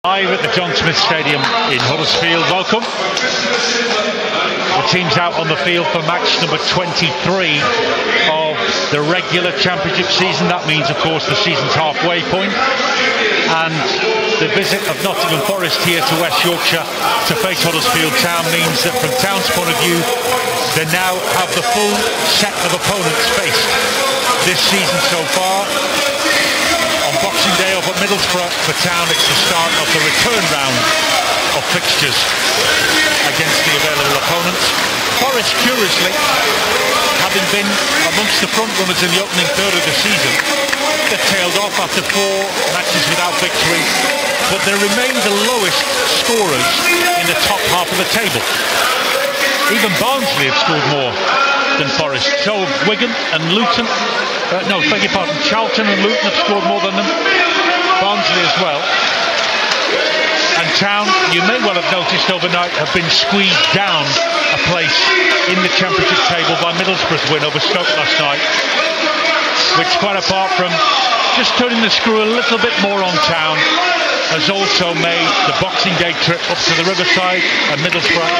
Live at the John Smith Stadium in Huddersfield. Welcome. The team's out on the field for match number 23 of the regular championship season. That means, of course, the season's halfway point. And the visit of Nottingham Forest here to West Yorkshire to face Huddersfield Town means that from Town's point of view, they now have the full set of opponents faced this season so far. Boxing Day up at Middlesbrough for Town, it's the start of the return round of fixtures against the available opponents. Forest, curiously, having been amongst the front runners in the opening third of the season, they've tailed off after 4 matches without victory, but they remain the lowest scorers in the top half of the table. Even Barnsley have scored more than Forest. So Wigan and Luton, Charlton and Luton have scored more than them. Barnsley as well. And Town, you may well have noticed overnight, have been squeezed down a place in the championship table by Middlesbrough's win over Stoke last night, which, quite apart from just turning the screw a little bit more on Town, has also made the Boxing Day trip up to the Riverside and Middlesbrough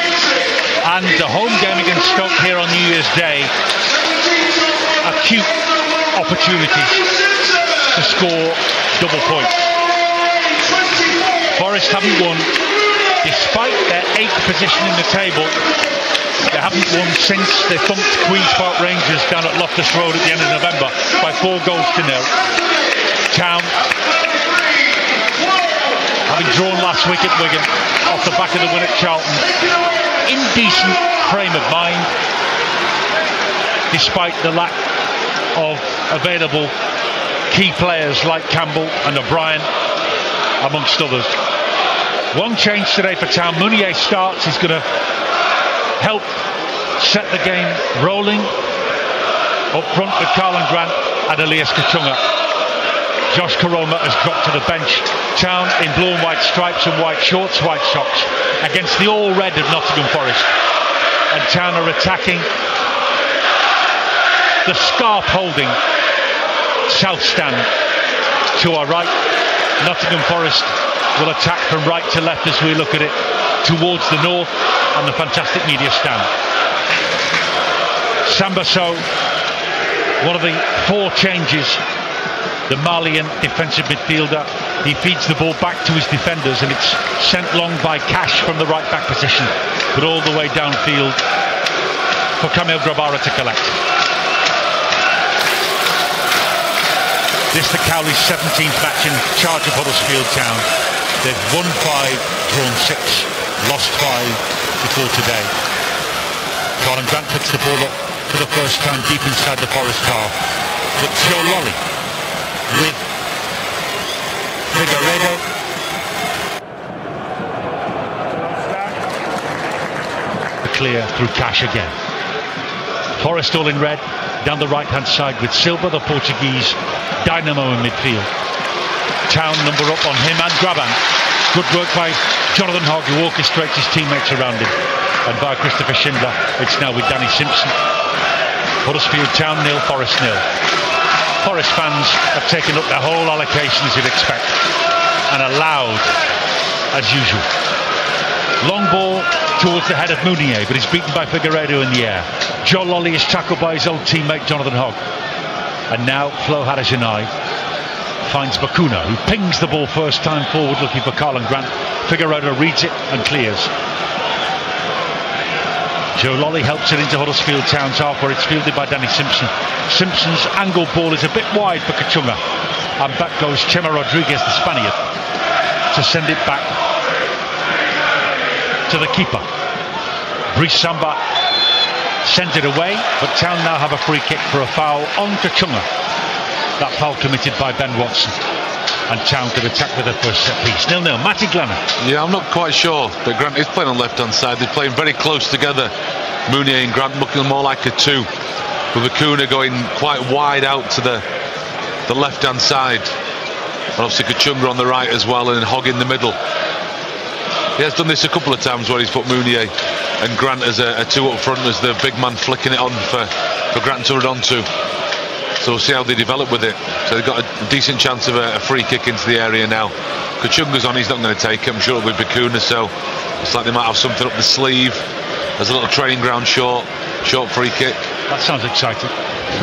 and the home game against Stoke here on New Year's Day acute opportunities to score double points. Forest haven't won, despite their 8th position in the table. They haven't won since they thumped Queen's Park Rangers down at Loftus Road at the end of November by 4 goals to 0. Town, having drawn last week at Wigan off the back of the win at Charlton, indecent frame of mind, despite the lack of available key players like Campbell and O'Brien, amongst others. One change today for Town. Mounier starts. He's going to help set the game rolling up front with Karlan Grant and Elias Kachunga. Josh Koroma has dropped to the bench. Town in blue and white stripes and white shorts, white socks, against the all-red of Nottingham Forest. And Town are attacking the scarf-holding south stand to our right. Nottingham Forest will attack from right to left as we look at it towards the north and the fantastic media stand. Sambasso, one of the 4 changes, the Malian defensive midfielder. He feeds the ball back to his defenders and it's sent long by Cash from the right back position, but all the way downfield for Kamil Grabara to collect. This is the Cowley's 17th match in charge of Huddersfield Town. They've won 5, drawn 6, lost 5 before today. Karlan Grant picks the ball up for the first time deep inside the Forest half. But Joe Lolly with Figueiredo. Clear through Cash again. Forest all in red down the right hand side with Silva, the Portuguese dynamo in midfield. Town number up on him and Graban. Good work by Jonathan Hogg, who orchestrates his teammates around him, and by Christopher Schindler. It's now with Danny Simpson. Huddersfield Town 0, Forest 0. Forest fans have taken up their whole allocation, as you'd expect, and allowed as usual. Long ball towards the head of Mounier, but he's beaten by Figueiredo in the air. Joe Lolly is tackled by his old teammate Jonathan Hogg. And now Flo Harajanai finds Bakuna, who pings the ball first time forward looking for Karlan Grant. Figueiredo reads it and clears. Joe Lolly helps it into Huddersfield Town's half, where it's fielded by Danny Simpson. Simpson's angled ball is a bit wide for Kachunga, and back goes Chema Rodriguez, the Spaniard, to send it back to the keeper. Brice Samba sends it away, but Town now have a free kick for a foul on Kachunga. That foul committed by Ben Watson, and Town could attack with their first set piece. 0-0. Matty Glenner. Yeah, I'm not quite sure, but Grant is playing on left hand side. They're playing very close together, Mounier and Grant, looking more like a 2, with Bakuna going quite wide out to the left hand side, and obviously Kachunga on the right as well, and Hogg in the middle. He has done this a couple of times where he's put Mounier and Grant as a 2 up front, as the big man flicking it on for Grant to run onto. So we'll see how they develop with it. So they've got a decent chance of a free kick into the area now. Kachunga's on, he's not going to take it. I'm sure it'll be Bacuna, so it's like they might have something up the sleeve. There's a little training ground short free kick. That sounds exciting.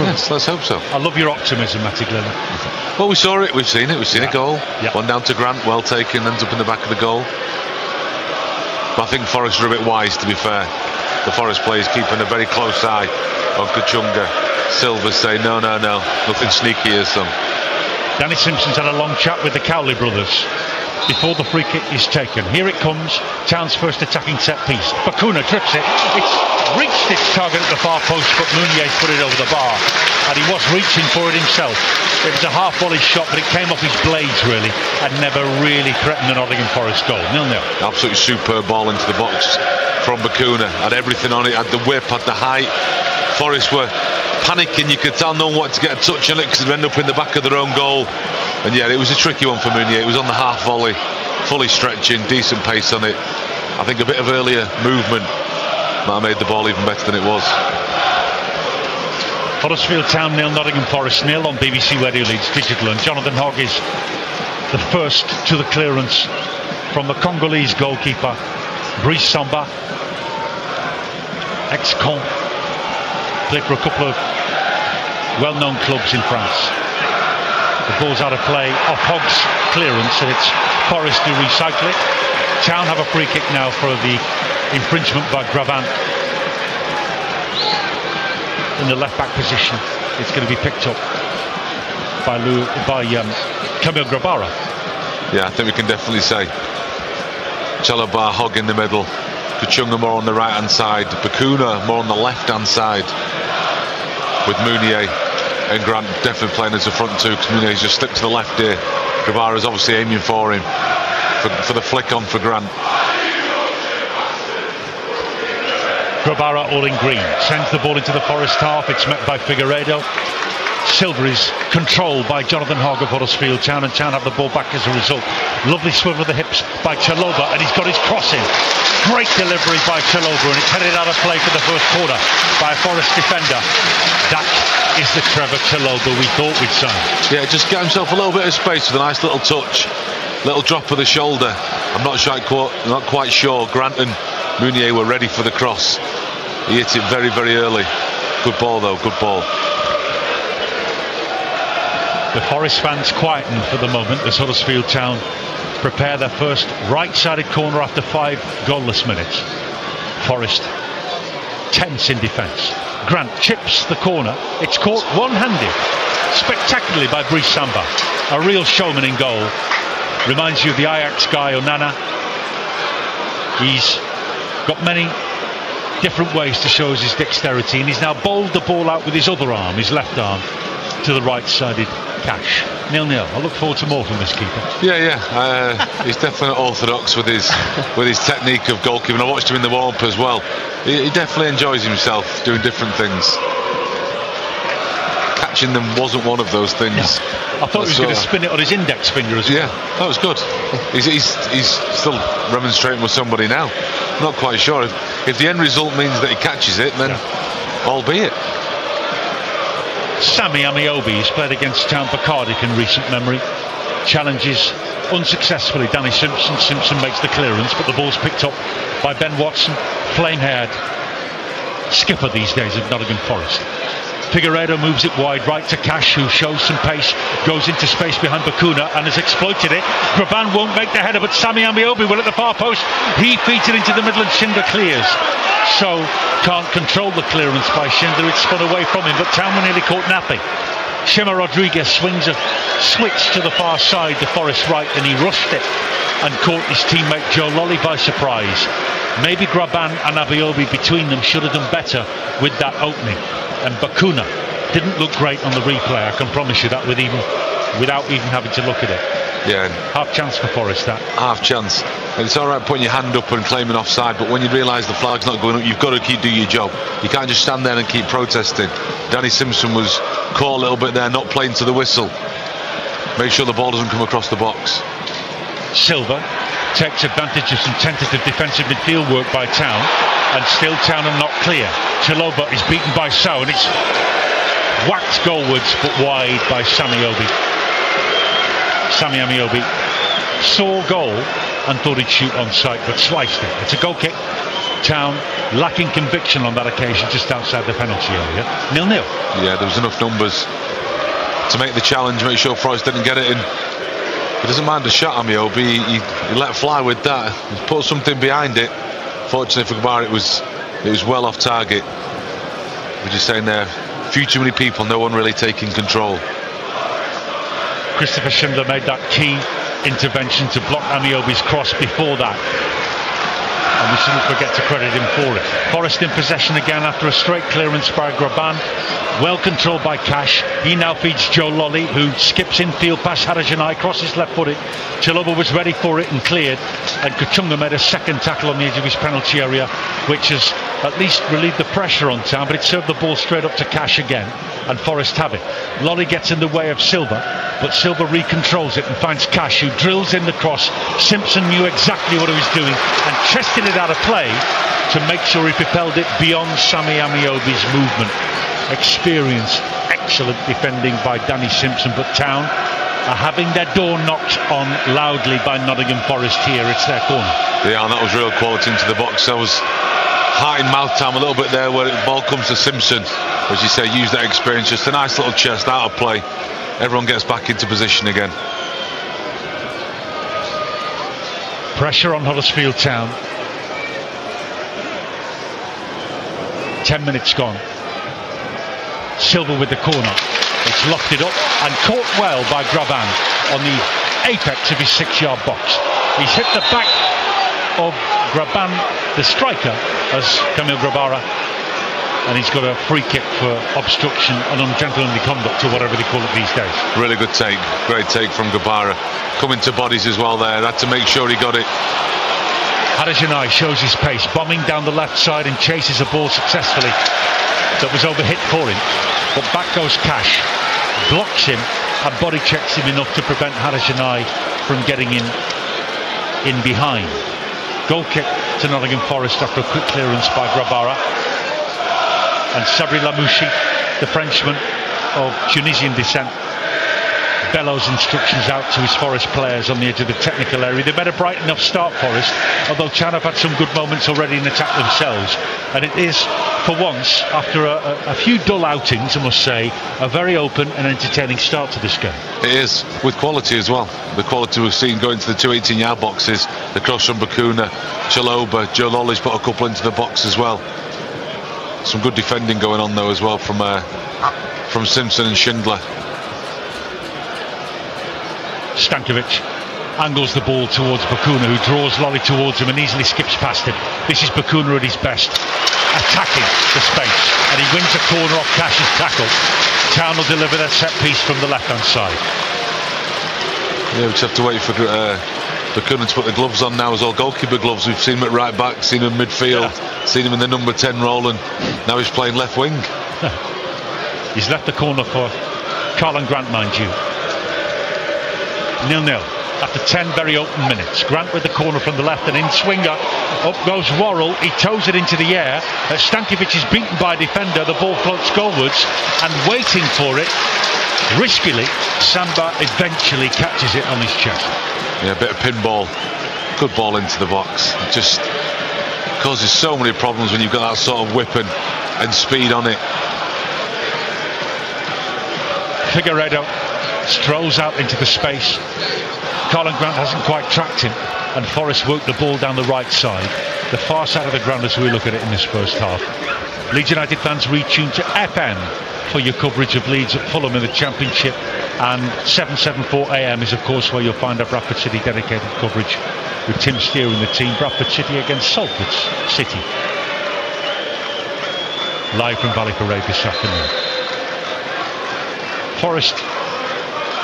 Yes, let's hope so. I love your optimism, Matty Glenn. Well, we saw it, we've seen it, a goal. Yeah. One down to Grant, well taken, ends up in the back of the goal. But I think Forest are a bit wise, to be fair. The Forest players keeping a very close eye on Kachunga. Silva say, no, nothing sneaky here, son. Danny Simpson's had a long chat with the Cowley brothers before the free kick is taken. Here it comes, Town's first attacking set piece. Bacuna trips it. It's reached its target at the far post, but Meunier's put it over the bar. And he was reaching for it himself. It was a half-volley shot, but it came off his blades, really, and never really threatened the Nottingham Forest goal. 0-0. Absolutely superb ball into the box from Bacuna. Had everything on it, had the whip, had the height. Forest were panicking, you could tell no one wanted to get a touch on it because they'd end up in the back of their own goal. And yeah, it was a tricky one for Meunier. It was on the half volley, fully stretching, decent pace on it. I think a bit of earlier movement might have made the ball even better than it was. Huddersfield Town 0, Nottingham Forest 0 on BBC Radio Leeds Digital, and Jonathan Hogg is the first to the clearance from the Congolese goalkeeper Brice Samba, ex-con, played for a couple of well-known clubs in France. The ball's out of play off Hogg's clearance, and it's Forest to recycle it. Town have a free kick now for the infringement by Gravant in the left back position. It's going to be picked up by Kamil Grabara. Yeah, I think we can definitely say Chalobah, Hogg in the middle, Kachunga more on the right hand side, Bacuna more on the left hand side, with Meunier and Grant definitely playing as a front two, because Meunier's just slipped to the left here. Grabara's obviously aiming for him for the flick on for Grant. Grabara all in green, sends the ball into the Forest half. It's met by Figueiredo. Silva is controlled by Jonathan Hogg of Huddersfield Town, and Town have the ball back as a result. Lovely swivel of the hips by Chalobah, and he's got his crossing. Great delivery by Chalobah, and it's headed out of play for the first quarter by a Forest defender. That is the Trevor Chalobah we thought we'd sign. Yeah, just get himself a little bit of space with a nice little touch, little drop of the shoulder. I'm not quite sure Grant and Meunier were ready for the cross. He hit it very, very early. Good ball though, good ball. The Forest fans quieten for the moment as Huddersfield Town prepare their first right-sided corner after 5 goalless minutes. Forest tense in defence. Grant chips the corner. It's caught one-handed spectacularly by Brice Samba, a real showman in goal. Reminds you of the Ajax guy Onana. He's got many different ways to show his dexterity, and he's now bowled the ball out with his other arm, his left arm, to the right-sided Cash. 0-0. I look forward to more from this keeper. Yeah. He's definitely orthodox with his technique of goalkeeping. I watched him in the warm-up as well. He definitely enjoys himself doing different things. Catching them wasn't one of those things. Yeah. I thought he was going to spin it on his index finger as well. Yeah, that was good. He's still remonstrating with somebody now. Not quite sure. If the end result means that he catches it, then albeit. Sammy Amiobi has played against Town for Cardiff in recent memory. Challenges unsuccessfully Danny Simpson. Simpson makes the clearance, but the ball's picked up by Ben Watson, flame-haired skipper these days of Nottingham Forest. Figueiredo moves it wide right to Cash, who shows some pace, goes into space behind Bacuna and has exploited it. Graban won't make the header, but Sammy Amiobi will at the far post. He feeds it into the middle and Schindler clears. So can't control the clearance by Schindler. It's spun away from him, but Town were nearly caught napping. Shima Rodriguez swings a switch to the far side, the Forest right, and he rushed it and caught his teammate Joe Lolly by surprise. Maybe Graban and Amiobi between them should have done better with that opening. And Bacuna didn't look great on the replay, I can promise you that, without even having to look at it. Yeah. Half chance for Forest, that. Half chance. And it's all right putting your hand up and claiming offside, but when you realise the flag's not going up, you've got to keep doing your job. You can't just stand there and keep protesting. Danny Simpson was caught a little bit there, not playing to the whistle. Make sure the ball doesn't come across the box. Silva takes advantage of some tentative defensive midfield work by Town, and still Town are not clear. Chalobah is beaten by Sow, and it's whacked goalwards but wide by Sami Amiobi saw goal and thought he'd shoot on sight, but sliced it. It's a goal kick. Town lacking conviction on that occasion, just outside the penalty area. 0-0. Yeah, there was enough numbers to make the challenge, make sure Forest didn't get it in. He doesn't mind a shot, Amiobi. He let fly with that. He put something behind it. Fortunately for Gbara, it was well off target. We're just saying there, few too many people, no one really taking control. Christopher Schindler made that key intervention to block Amiobi's cross before that, and we shouldn't forget to credit him for it. Forest in possession again after a straight clearance by Graban, well controlled by Cash. He now feeds Joe Lolly, who skips infield past Harajanai, crosses left-footed. Chalobah was ready for it and cleared, and Kachunga made a second tackle on the edge of his penalty area, which has at least relieved the pressure on Town, but it served the ball straight up to Cash again, and Forest have it. Lolly gets in the way of Silva, but Silva recontrols it and finds Cash, who drills in the cross. Simpson knew exactly what he was doing and chested it out of play to make sure he propelled it beyond Sami Amiobi's movement. Experience, excellent defending by Danny Simpson, but Town are having their door knocked on loudly by Nottingham Forest here. It's their corner. Yeah, and that was real quality into the box. There was heart in mouth time a little bit there where the ball comes to Simpson. As you say, use that experience, just a nice little chest out of play. Everyone gets back into position again. Pressure on Huddersfield Town. 10 minutes gone. Silva with the corner. It's lofted up and caught well by Graban on the apex of his 6-yard box. He's hit the back of Graban, the striker, as Kamil Gbara, and he's got a free kick for obstruction and ungentlemanly conduct, or whatever they call it these days. Really good take, great take from Gbara. Coming to bodies as well there, had to make sure he got it. Harajanai shows his pace, bombing down the left side and chases a ball successfully that was overhit for him, but back goes Cash, blocks him and body checks him enough to prevent Harajanai from getting in behind. Goal kick to Nottingham Forest after a quick clearance by Gbara, and Sabri Lamouchi, the Frenchman of Tunisian descent, bellows instructions out to his Forest players on the edge of the technical area. They made a bright enough start, Forest, although Town have had some good moments already in attack themselves, and it is, for once, after a few dull outings, I must say, a very open and entertaining start to this game. It is, with quality as well. The quality we've seen going to the 2 18-yard boxes, the cross from Bakuna, Chalobah, Joe Lolly's put a couple into the box as well. Some good defending going on though as well from Simpson and Schindler. Stankovic angles the ball towards Bakuna, who draws Lolly towards him and easily skips past him. This is Bakuna at his best, attacking the space, and he wins a corner off Cash's tackle. Town will deliver their set piece from the left-hand side. Yeah, we just have to wait for Bakuna to put the gloves on now as well. Goalkeeper gloves. We've seen him at right back, seen him midfield, seen him in the number 10 role, and now he's playing left wing. He's left the corner for Carlin Grant, mind you. 0-0 after 10 very open minutes. Grant with the corner from the left, and in swinger up goes Worrell. He toes it into the air. Stankovic is beaten by a defender. The ball floats goalwards, and waiting for it riskily, Samba eventually catches it on his chest. Yeah, a bit of pinball. Good ball into the box. It just causes so many problems when you've got that sort of whip and speed on it. Figueiredo strolls out into the space. Colin Grant hasn't quite tracked him, and Forest work the ball down the right side, the far side of the ground, as we look at it in this first half. Leeds United fans retune to FM for your coverage of Leeds at Fulham in the Championship, and 774 AM is of course where you'll find our Bradford City dedicated coverage with Tim Steer and the team. Bradford City against Salford City, live from Valley Parade this afternoon. Forest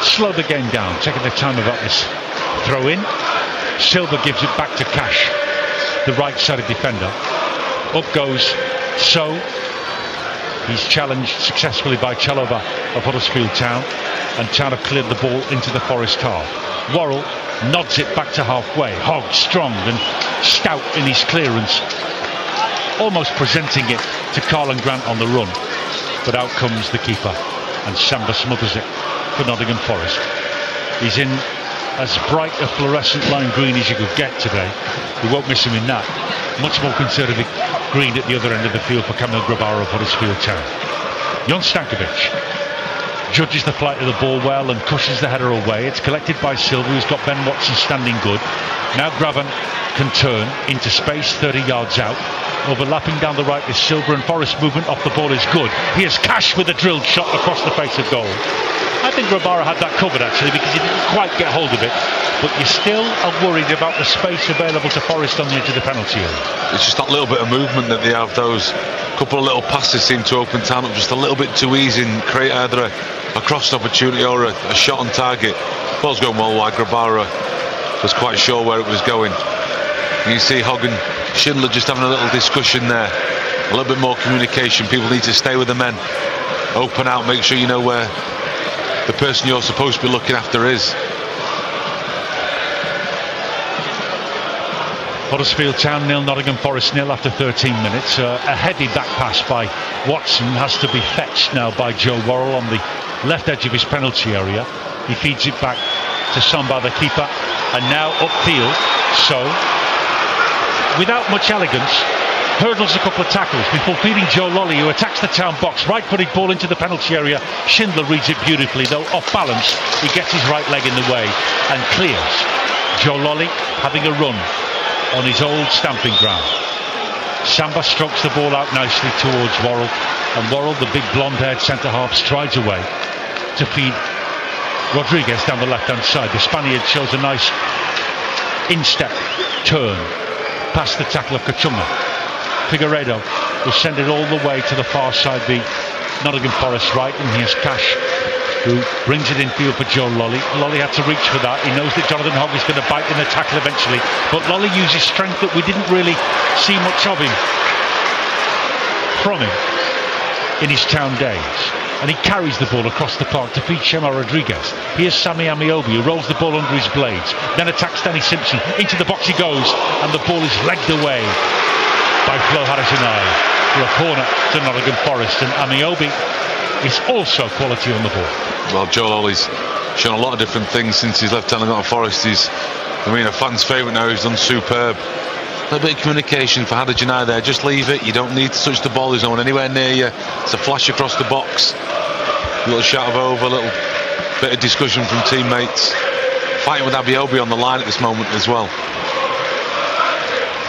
slow the game down, taking their time about this throw in. Silva gives it back to Cash, the right-sided defender. Up goes So. He's challenged successfully by Chalobah of Huddersfield Town, and Town have cleared the ball into the Forest half. Worrell nods it back to halfway. Hogg strong and stout in his clearance, almost presenting it to Carlin Grant on the run. but out comes the keeper, and Samba smothers it for Nottingham Forest. He's in as bright a fluorescent lime green as you could get today. You won't miss him in that. Much more conservative green at the other end of the field for Kamil Grabara of Huddersfield Town. Jon Stankovic judges the flight of the ball well and cushions the header away. It's collected by Silva, who's got Ben Watson standing good. Now Graven can turn into space 30 yards out. Overlapping down the right is Silva, and Forest movement off the ball is good. Here's Cash with a drilled shot across the face of goal. I think Grabara had that covered actually, because he didn't quite get hold of it. But you still are worried about the space available to Forest on the edge of the penalty area. It's just that little bit of movement that they have. Those couple of little passes seem to open town up just a little bit too easy and create either a crossed opportunity or a shot on target. Ball's going well wide. Grabara was quite sure where it was going. And you see Hogg and Schindler just having a little discussion there. A little bit more communication. People need to stay with the men. Open out, make sure you know where the person you're supposed to be looking after is. Huddersfield Town 0, Nottingham Forest 0 after 13 minutes. A heavy back pass by Watson has to be fetched now by Joe Worrell on the left edge of his penalty area. He feeds it back to Samba, the keeper, and now upfield. So, without much elegance, hurdles a couple of tackles before feeding Joe Lolly, who attacks the Town box. Right-footed ball into the penalty area. Schindler reads it beautifully, though off balance. He gets his right leg in the way and clears. Joe Lolly having a run on his old stamping ground. Samba strokes the ball out nicely towards Worrell, and Worrell, the big blonde-haired centre-half, strides away to feed Rodriguez down the left-hand side. The Spaniard shows a nice instep turn past the tackle of Kachunga. Figueiredo will send it all the way to the far side, the Nottingham Forest right, and here's Cash, who brings it infield for Joe Lolly. Lolly had to reach for that. He knows that Jonathan Hogg is going to bite in the tackle eventually, but Lolly uses strength that we didn't really see much of him from him in his Town days, and he carries the ball across the park to feed Shema Rodriguez. Here's Sammy Amiobi, who rolls the ball under his blades, then attacks Danny Simpson. Into the box he goes, and the ball is legged away by Flo Harrison-I for a corner to Nottingham Forest, and Amiobi is also quality on the ball. Well, Joe Lolly's shown a lot of different things since he's left Nottingham Forest. He's, a fan's favourite now. He's done superb. A little bit of communication for Hadjianai there. Just leave it. You don't need to touch the ball. There's no one anywhere near you. It's a flash across the box. A little shout of over. A little bit of discussion from teammates. Fighting with Amiobi on the line at this moment as well.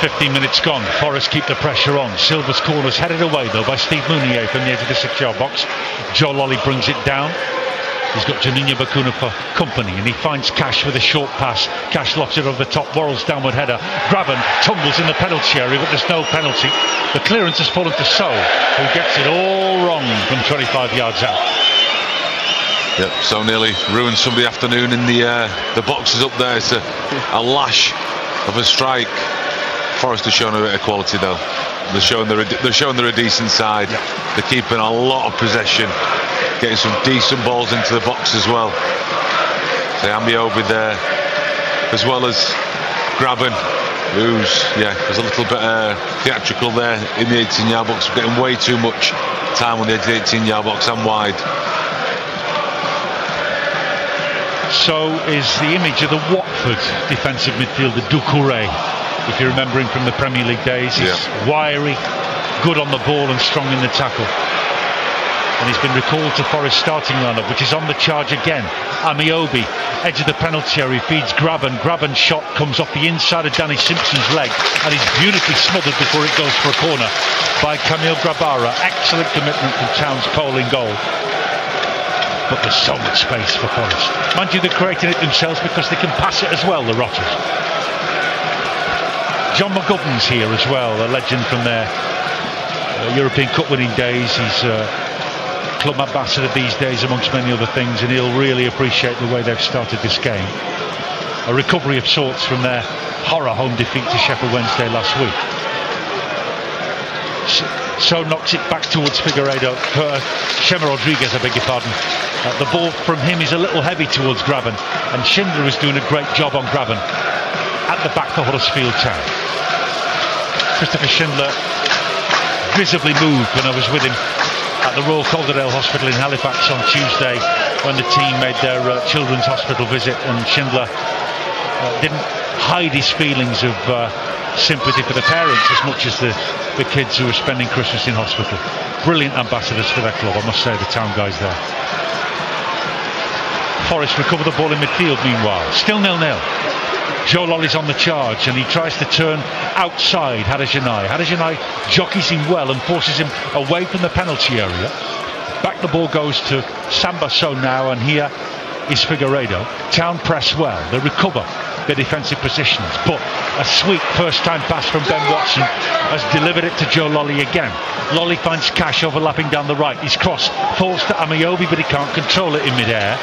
15 minutes gone. Forest keep the pressure on. Silva's corner's headed away though by Steve Mounier from the edge of the 6-yard box. Joe Lolly brings it down. He's got Janinho Bakuna for company, and he finds Cash with a short pass. Cash locks it over the top. Worrell's downward header. Graven tumbles in the penalty area, but there's no penalty. The clearance has fallen to So, who gets it all wrong from 25 yards out. Yep, So nearly ruined some of the afternoon in the boxes up there. It's a lash of a strike. Forest are showing a bit of quality though. They're showing they're a decent side. Yep. They're keeping a lot of possession, getting some decent balls into the box as well. So Amiobi there, as well as Graben, who's was a little bit theatrical there in the 18-yard box, getting way too much time on the edge of the 18-yard box and wide. So is the image of the Watford defensive midfielder Doucouré. If you remember him from the Premier League days, he's wiry, good on the ball and strong in the tackle. And he's been recalled to Forest starting lineup, which is on the charge again. Amiobi, edge of the penalty area, feeds Graben. Graben's shot comes off the inside of Danny Simpson's leg, and he's beautifully smothered before it goes for a corner by Kamil Grabara. Excellent commitment from Town's Cole in goal. But there's so much space for Forest. Mind you, they're creating it themselves because they can pass it as well, the Rotters. John McGovern's here as well, a legend from their European Cup winning days. He's club ambassador these days amongst many other things, and he'll really appreciate the way they've started this game. A recovery of sorts from their horror home defeat to Sheffield Wednesday last week. So knocks it back towards Figueiredo. Shema Rodriguez, I beg your pardon. The ball from him is a little heavy towards Graben, and Schindler is doing a great job on Graben at the back for Huddersfield Town. Christopher Schindler visibly moved when I was with him at the Royal Calderdale Hospital in Halifax on Tuesday when the team made their children's hospital visit, and Schindler didn't hide his feelings of sympathy for the parents as much as the kids who were spending Christmas in hospital. Brilliant ambassadors for their club, I must say, the town guys there. Forest recover the ball in midfield meanwhile, still 0-0. Joe Lolly's on the charge and he tries to turn outside Huddersfield. Huddersfield jockeys him well and forces him away from the penalty area. Back the ball goes to Sambasso now, and here is Figueiredo. Town press well, they recover their defensive positions, but a sweet first time pass from Ben Watson has delivered it to Joe Lolly again. Lolly finds Cash overlapping down the right. His cross falls to Amiobi, but he can't control it in midair.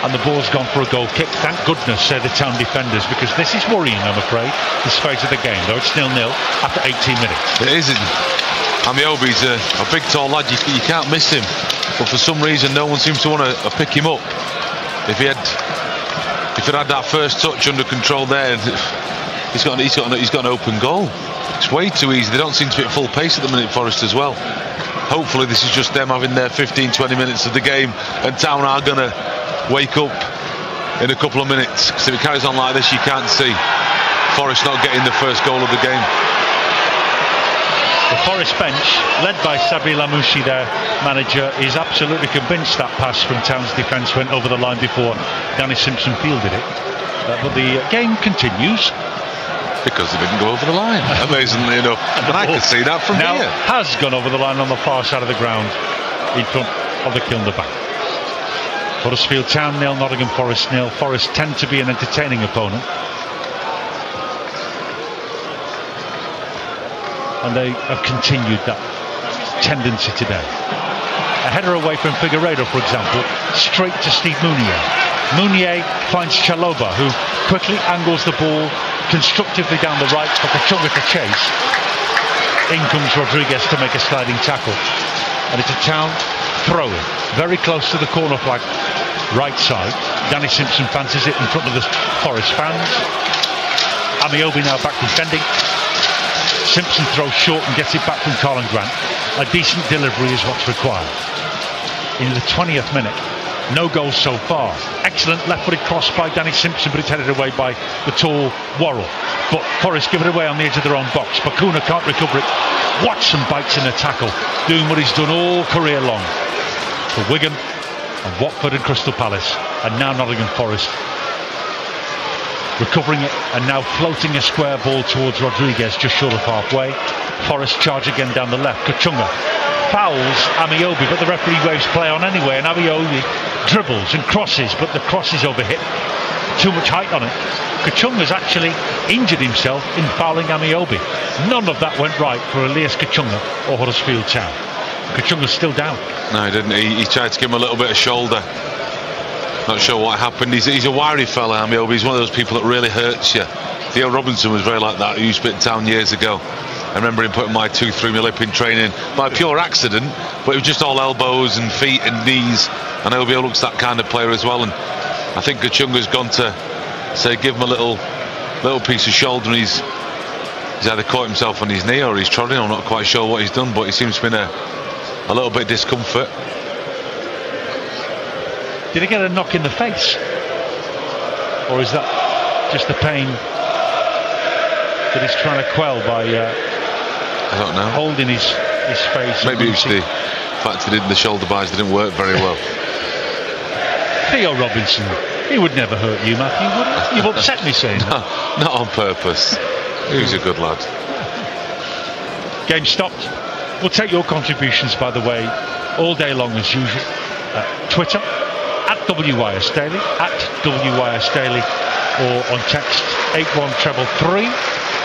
And the ball's gone for a goal kick. Thank goodness, say the town defenders, because this is worrying, I'm afraid, this phase of the game, though it's 0-0 after 18 minutes. It isn't. Amiobi's a big tall lad, you can't miss him, but for some reason no one seems to want to pick him up. If he had that first touch under control there, he's got an open goal. It's way too easy. They don't seem to be at full pace at the minute, Forest, as well. Hopefully this is just them having their 15-20 minutes of the game, and Town are going to wake up in a couple of minutes, because if it carries on like this, you can't see Forest not getting the first goal of the game. The Forest bench, led by Sabri Lamouchi, their manager, is absolutely convinced that pass from Town's defence went over the line before Danny Simpson fielded it. But the game continues. Because it didn't go over the line, amazingly enough. And I could see that from now here. Has gone over the line on the far side of the ground in front of the Kilner Bank. Huddersfield Town 0, Nottingham Forest 0. Forest tend to be an entertaining opponent, and they have continued that tendency today. A header away from Figueiredo, for example, straight to Steve Mounier. Mounier finds Chaloba, who quickly angles the ball constructively down the right for Kachunga to chase. In comes Rodriguez to make a sliding tackle, and it's a Town throw-in, very close to the corner flag, right side. Danny Simpson fancies it in front of the Forest fans. Amiobi now back defending. Simpson throws short and gets it back from Colin Grant. A decent delivery is what's required. In the 20th minute, no goals so far. Excellent left-footed cross by Danny Simpson, but it's headed away by the tall Worrell. But Forest give it away on the edge of their own box. Bakuna can't recover it. Watson bites in a tackle, doing what he's done all career long for Wigan and Watford and Crystal Palace, and now Nottingham Forest. Recovering it and now floating a square ball towards Rodriguez just short of halfway. Forest charge again down the left. Kachunga fouls Amiobi, but the referee waves play on anyway, and Amiobi dribbles and crosses, but the cross is overhit. Too much height on it. Kachunga's actually injured himself in fouling Amiobi. None of that went right for Elias Kachunga or Huddersfield Town. Kachunga's still down. No, he didn't. He tried to give him a little bit of shoulder. Not sure what happened. He's a wiry fella, Amiobi. He's one of those people that really hurts you. Theo Robinson was very like that. He used to be at Town years ago. I remember him putting my 2-3 mil hip in training by pure accident, but it was just all elbows and feet and knees, and Elvio looks that kind of player as well. And I think Kachunga's gone to say give him a little piece of shoulder, and he's either caught himself on his knee or he's trotting. I'm not quite sure what he's done, but he seems to be in a little bit of discomfort. Did he get a knock in the face, or is that just the pain that he's trying to quell by I don't know, holding his face? Maybe it's the fact that the shoulder buys didn't work very well. Theo Robinson, he would never hurt you, Matthew, would he? You've upset me saying that. No, not on purpose. He was a good lad. Game stopped. We'll take your contributions, by the way, all day long as usual. Twitter at WYS Daily, or on text 81333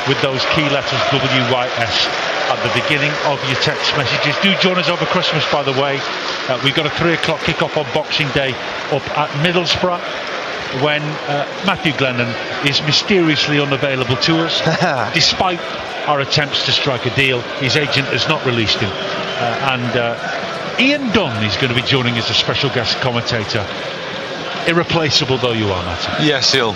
with those key letters WYS at the beginning of your text messages. Do join us over Christmas, by the way. We've got a 3 o'clock kick-off on Boxing Day up at Middlesbrough, when Matthew Glennon is mysteriously unavailable to us. Despite our attempts to strike a deal, his agent has not released him. Ian Dunn is going to be joining as a special guest commentator. Irreplaceable though you are, Matthew. Yes, he'll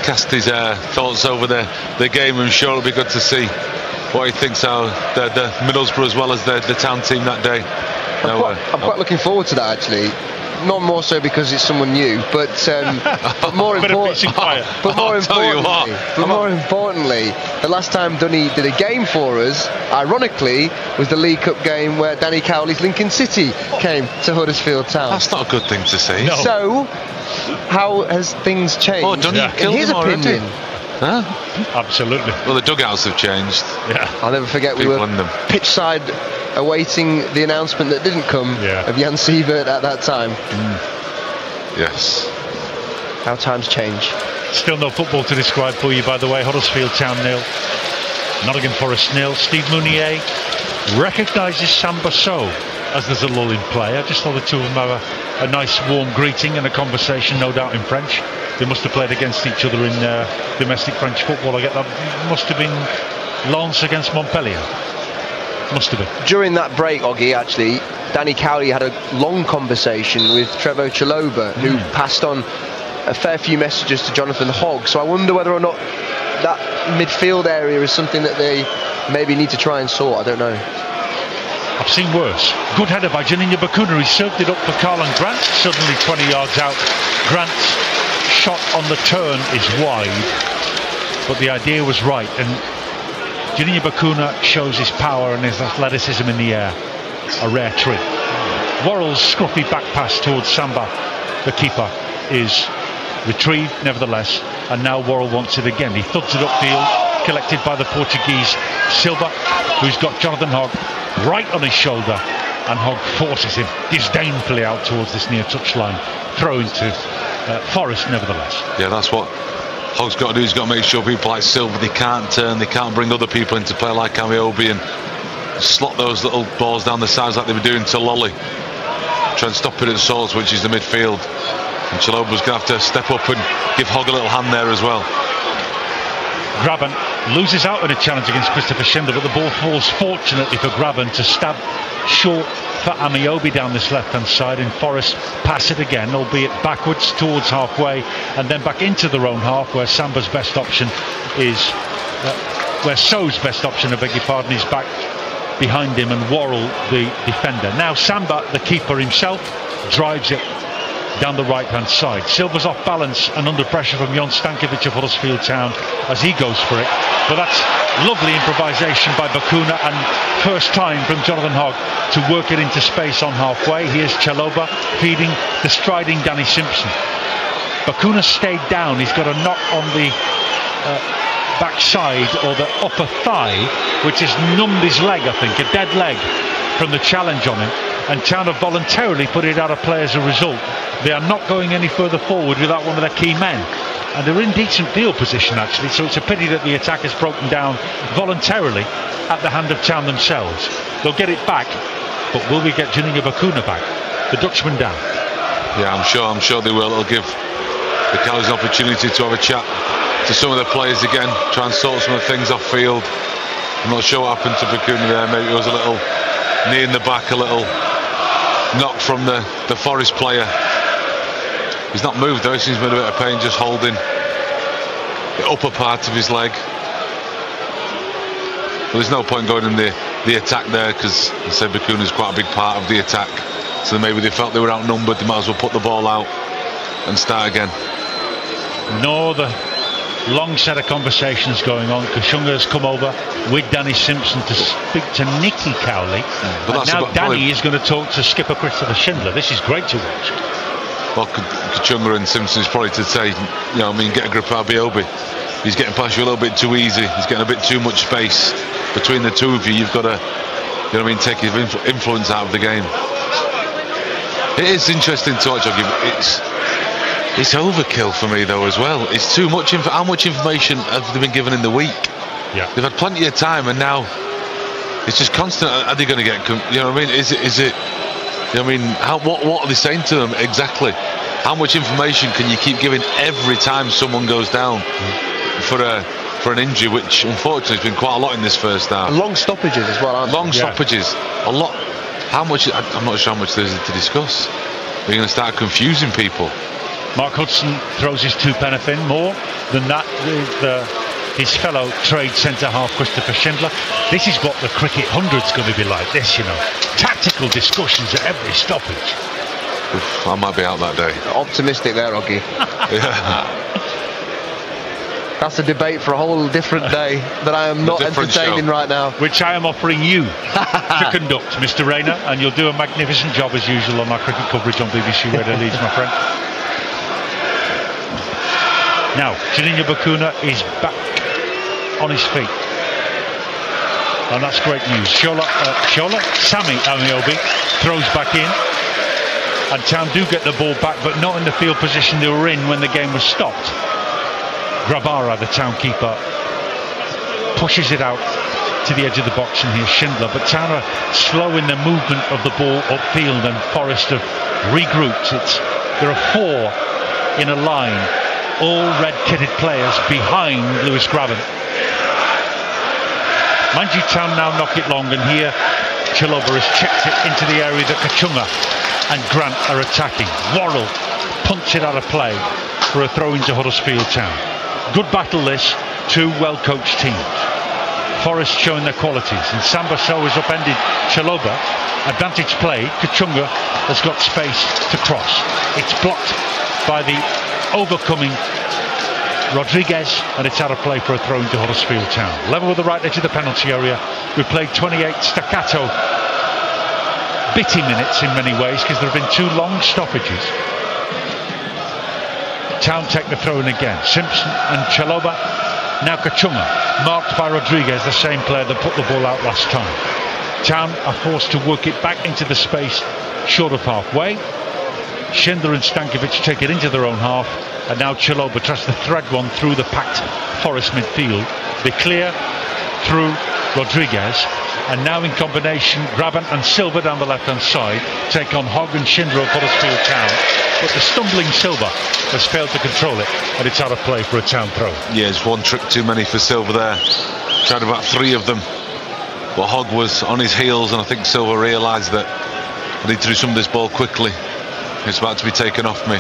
cast his thoughts over the game. I'm sure it'll be good to see what he thinks of the Middlesbrough as well as the Town team that day. I'm quite looking forward to that, actually. Not more so because it's someone new, but more importantly, the last time Dunny did a game for us, ironically, was the League Cup game where Danny Cowley's Lincoln City came to Huddersfield Town. That's not a good thing to say. No. So, how has things changed in his opinion? Huh? Absolutely. Well, the dugouts have changed. Yeah. I'll never forget, we were pitch side awaiting the announcement that didn't come of Jan Sievert at that time. Yes. How times change. Still no football to describe for you, by the way. Huddersfield Town 0, Nottingham Forest 0. Steve Mounier recognises Samba Sow as there's a lull in play. I just thought the two of them have a nice warm greeting and a conversation, no doubt in French. They must have played against each other in domestic French football. I get that. Must have been Lens against Montpellier. Must have been. During that break, Oggy, actually, Danny Cowley had a long conversation with Trevoh Chalobah, who passed on a fair few messages to Jonathan Hogg. So I wonder whether or not that midfield area is something that they maybe need to try and sort. I don't know. I've seen worse. Good header by Janina Bakuna. He served it up for Carlan Grant. Suddenly 20 yards out. Grant's shot on the turn is wide, but the idea was right. And Janina Bakuna shows his power and his athleticism in the air. A rare treat. Worrell's scruffy back pass towards Samba, the keeper, is retrieved nevertheless, and now Worrell wants it again. He thuds it upfield, collected by the Portuguese Silva, who's got Jonathan Hogg right on his shoulder, and Hogg forces him disdainfully out towards this near touchline. Throw into Forest nevertheless. Yeah, that's what Hogg's got to do. He's got to make sure people like Silva, they can't turn, they can't bring other people into play like Amiobi and slot those little balls down the sides like they were doing to Lolly. Try and stop it at source, which is the midfield. And Chalobah's going to have to step up and give Hogg a little hand there as well. Graben loses out in a challenge against Christopher Schindler, but the ball falls fortunately for Graben to stab short for Amiobi down this left-hand side, and Forest pass it again, albeit backwards towards halfway and then back into their own half, where Samba's best option is where Sow's best option, I beg your pardon, is back behind him, and Worrell the defender. Now Samba, the keeper himself, drives it down the right hand side. Silva's off balance and under pressure from Jon Stankovic of Huddersfield Town as he goes for it, but that's lovely improvisation by Bakuna, and first time from Jonathan Hogg to work it into space on halfway. Here's Chalobah feeding the striding Danny Simpson. Bakuna stayed down. He's got a knock on the backside or the upper thigh, which has numbed his leg, I think, a dead leg from the challenge on him, and Town have voluntarily put it out of play as a result. They are not going any further forward without one of their key men, and they're in decent field position actually, so it's a pity that the attack has broken down voluntarily at the hand of Town themselves. They'll get it back, but will we get Janina Bakuna back? The Dutchman down. Yeah, I'm sure they will. It'll give the Cowleys an opportunity to have a chat to some of the players again, try and sort some of the things off field. I'm not sure what happened to Bakuna there. Maybe it was a little knee in the back, a little knock from the Forest player. He's not moved though. He seems in a bit of pain, just holding the upper part of his leg. But there's no point going in the attack there, because I said Bakuna's quite a big part of the attack. So maybe they felt they were outnumbered. They might as well put the ball out and start again. No, the long set of conversations going on. Kashunga has come over with Danny Simpson to speak to Nicky Cowley. And now Danny is going to talk to skipper Christopher Schindler. This is great to watch. Well, Kachunga and Simpson is probably to say, get a grip out of Biobi. He's getting past you a little bit too easy. He's getting a bit too much space between the two of you. You've got to, take his influence out of the game. It is interesting to watch. It's overkill for me though as well. It's too much. How much information have they been given in the week? Yeah, they've had plenty of time, and now it's just constant. Are they going to get? Is it? What are they saying to them exactly? How much information can you keep giving every time someone goes down for an injury, which unfortunately has been quite a lot in this first half. And long stoppages as well, aren't long stoppages, a lot. How much? I'm not sure how much there is to discuss. They're going to start confusing people. Mark Hudson throws his two penneth in. More than that, with his fellow trade centre-half Christopher Schindler. This is what the cricket 100's going to be like, this, you know. Tactical discussions at every stoppage. Oof, I might be out that day. Optimistic there, Oggy. Yeah. That's a debate for a whole different day that I am not entertaining right now. Which I am offering you to conduct, Mr. Rayner, and you'll do a magnificent job as usual on our cricket coverage on BBC Radio Leeds, my friend. Now, Juninho Bacuna is back on his feet. And that's great news. Sammy Amiobi throws back in. And Town do get the ball back, but not in the field position they were in when the game was stopped. Grabara, the Town keeper, pushes it out to the edge of the box, and here's Schindler. But Town are slow in the movement of the ball upfield, and Forest have regrouped. There are 4 in a line, all red-kitted players behind Lewis Graben. Mind you, Town now knock it long, and here Chaloba has chipped it into the area that Kachunga and Grant are attacking. Worrell punts it out of play for a throw into Huddersfield Town. Good battle this, 2 well-coached teams. Forest showing their qualities, and Sambaso has upended Chaloba. Advantage play, Kachunga has got space to cross. It's blocked by the overcoming Rodriguez, and it's out of play for a throw into Huddersfield Town. Level with the right edge of the penalty area. We played 28 staccato bitty minutes in many ways because there have been 2 long stoppages. Town take the throw in again. Simpson and Chaloba. Now Kachunga, marked by Rodriguez, the same player that put the ball out last time. Town are forced to work it back into the space short of halfway. Schindler and Stankovic take it into their own half, and now Chaloba tries to thread one through the packed Forest midfield. They clear through Rodriguez, and now in combination, Graben and Silva down the left-hand side take on Hogg and Schindler of Huddersfield Town. But the stumbling Silva has failed to control it, and it's out of play for a Town throw. Yeah, it's one trick too many for Silva there. Tried about 3 of them, but Hogg was on his heels, and I think Silva realised that I need to do some of this ball quickly. It's about to be taken off me.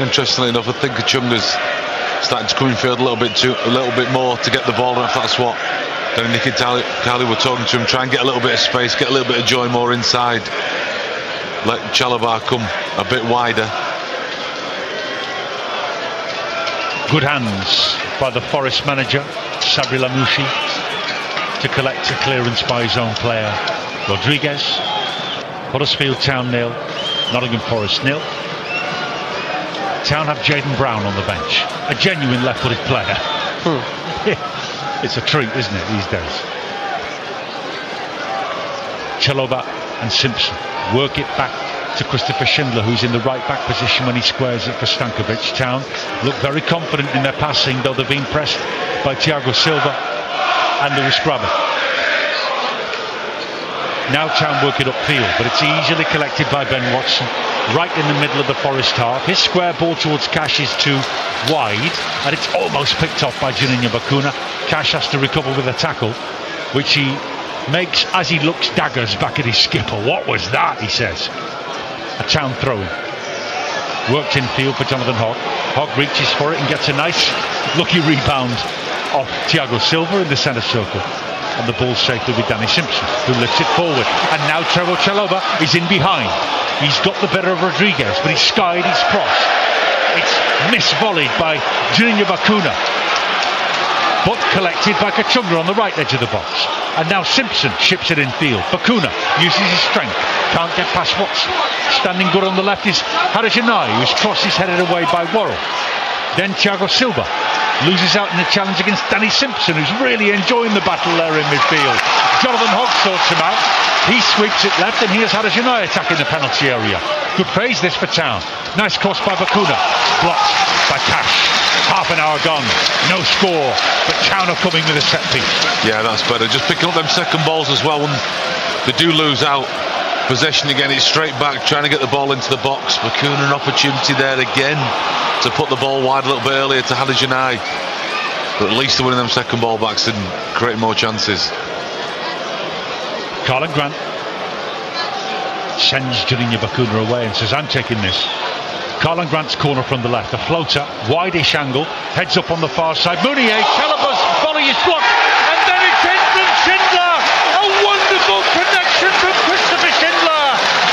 Interestingly enough, I think Kachunga's starting to come in field a little bit more to get the ball, and if that's what Danny Nikitali were talking to him, try and get a little bit of space, get a little bit of joy more inside. Let Chaloba come a bit wider. Good hands by the Forest manager, Sabri Lamouchi, to collect a clearance by his own player, Rodriguez. Huddersfield Town 0, Nottingham Forest 0. Town have Jaden Brown on the bench, a genuine left-footed player. It's a treat, isn't it, these days? Chaloba and Simpson work it back to Christopher Schindler, who's in the right-back position when he squares it for Stankovic. Town look very confident in their passing, though they're being pressed by Thiago Silva and Lewis Graben. Now Town work it upfield, but it's easily collected by Ben Watson, right in the middle of the Forest half. His square ball towards Cash is too wide, and it's almost picked off by Juninho Bacuna. Cash has to recover with a tackle, which he makes as he looks daggers back at his skipper. What was that, he says. A Town throw-in. Worked in field for Jonathan Hogg. Hogg reaches for it and gets a nice lucky rebound off Thiago Silva in the centre circle. And the ball safely with Danny Simpson, who lifts it forward. And now Trevor Chaloba is in behind. He's got the better of Rodriguez, but he's skied his cross. It's misvolleyed by Juninho Bacuna, but collected by Kachunga on the right edge of the box. And now Simpson ships it in field. Bacuna uses his strength, can't get past Watson. Standing good on the left is Harajanai, whose cross is headed away by Worrell. Then Thiago Silva loses out in the challenge against Danny Simpson, who's really enjoying the battle there in midfield. Jonathan Hogg sorts him out. He sweeps it left, and here's Harajanai attacking the penalty area. Good phase this for Town. Nice cross by Bacuna. Blocked by Cash. Half an hour gone. No score, but Town are coming with a set piece. Yeah, that's better. Just picking up them second balls as well when they do lose out. Possession again, it's straight back, trying to get the ball into the box. Bacuna an opportunity there again to put the ball wide a little bit earlier to Harajanai. But at least they're winning them second ball backs and creating more chances. Carlin Grant sends Juninho Bacuna away and says, I'm taking this. Carlin Grant's corner from the left, a floater, wide-ish angle, heads up on the far side. Mounier, Chalobah's volley is blocked, and then it's in from Schindler. A wonderful connection from Christopher Schindler.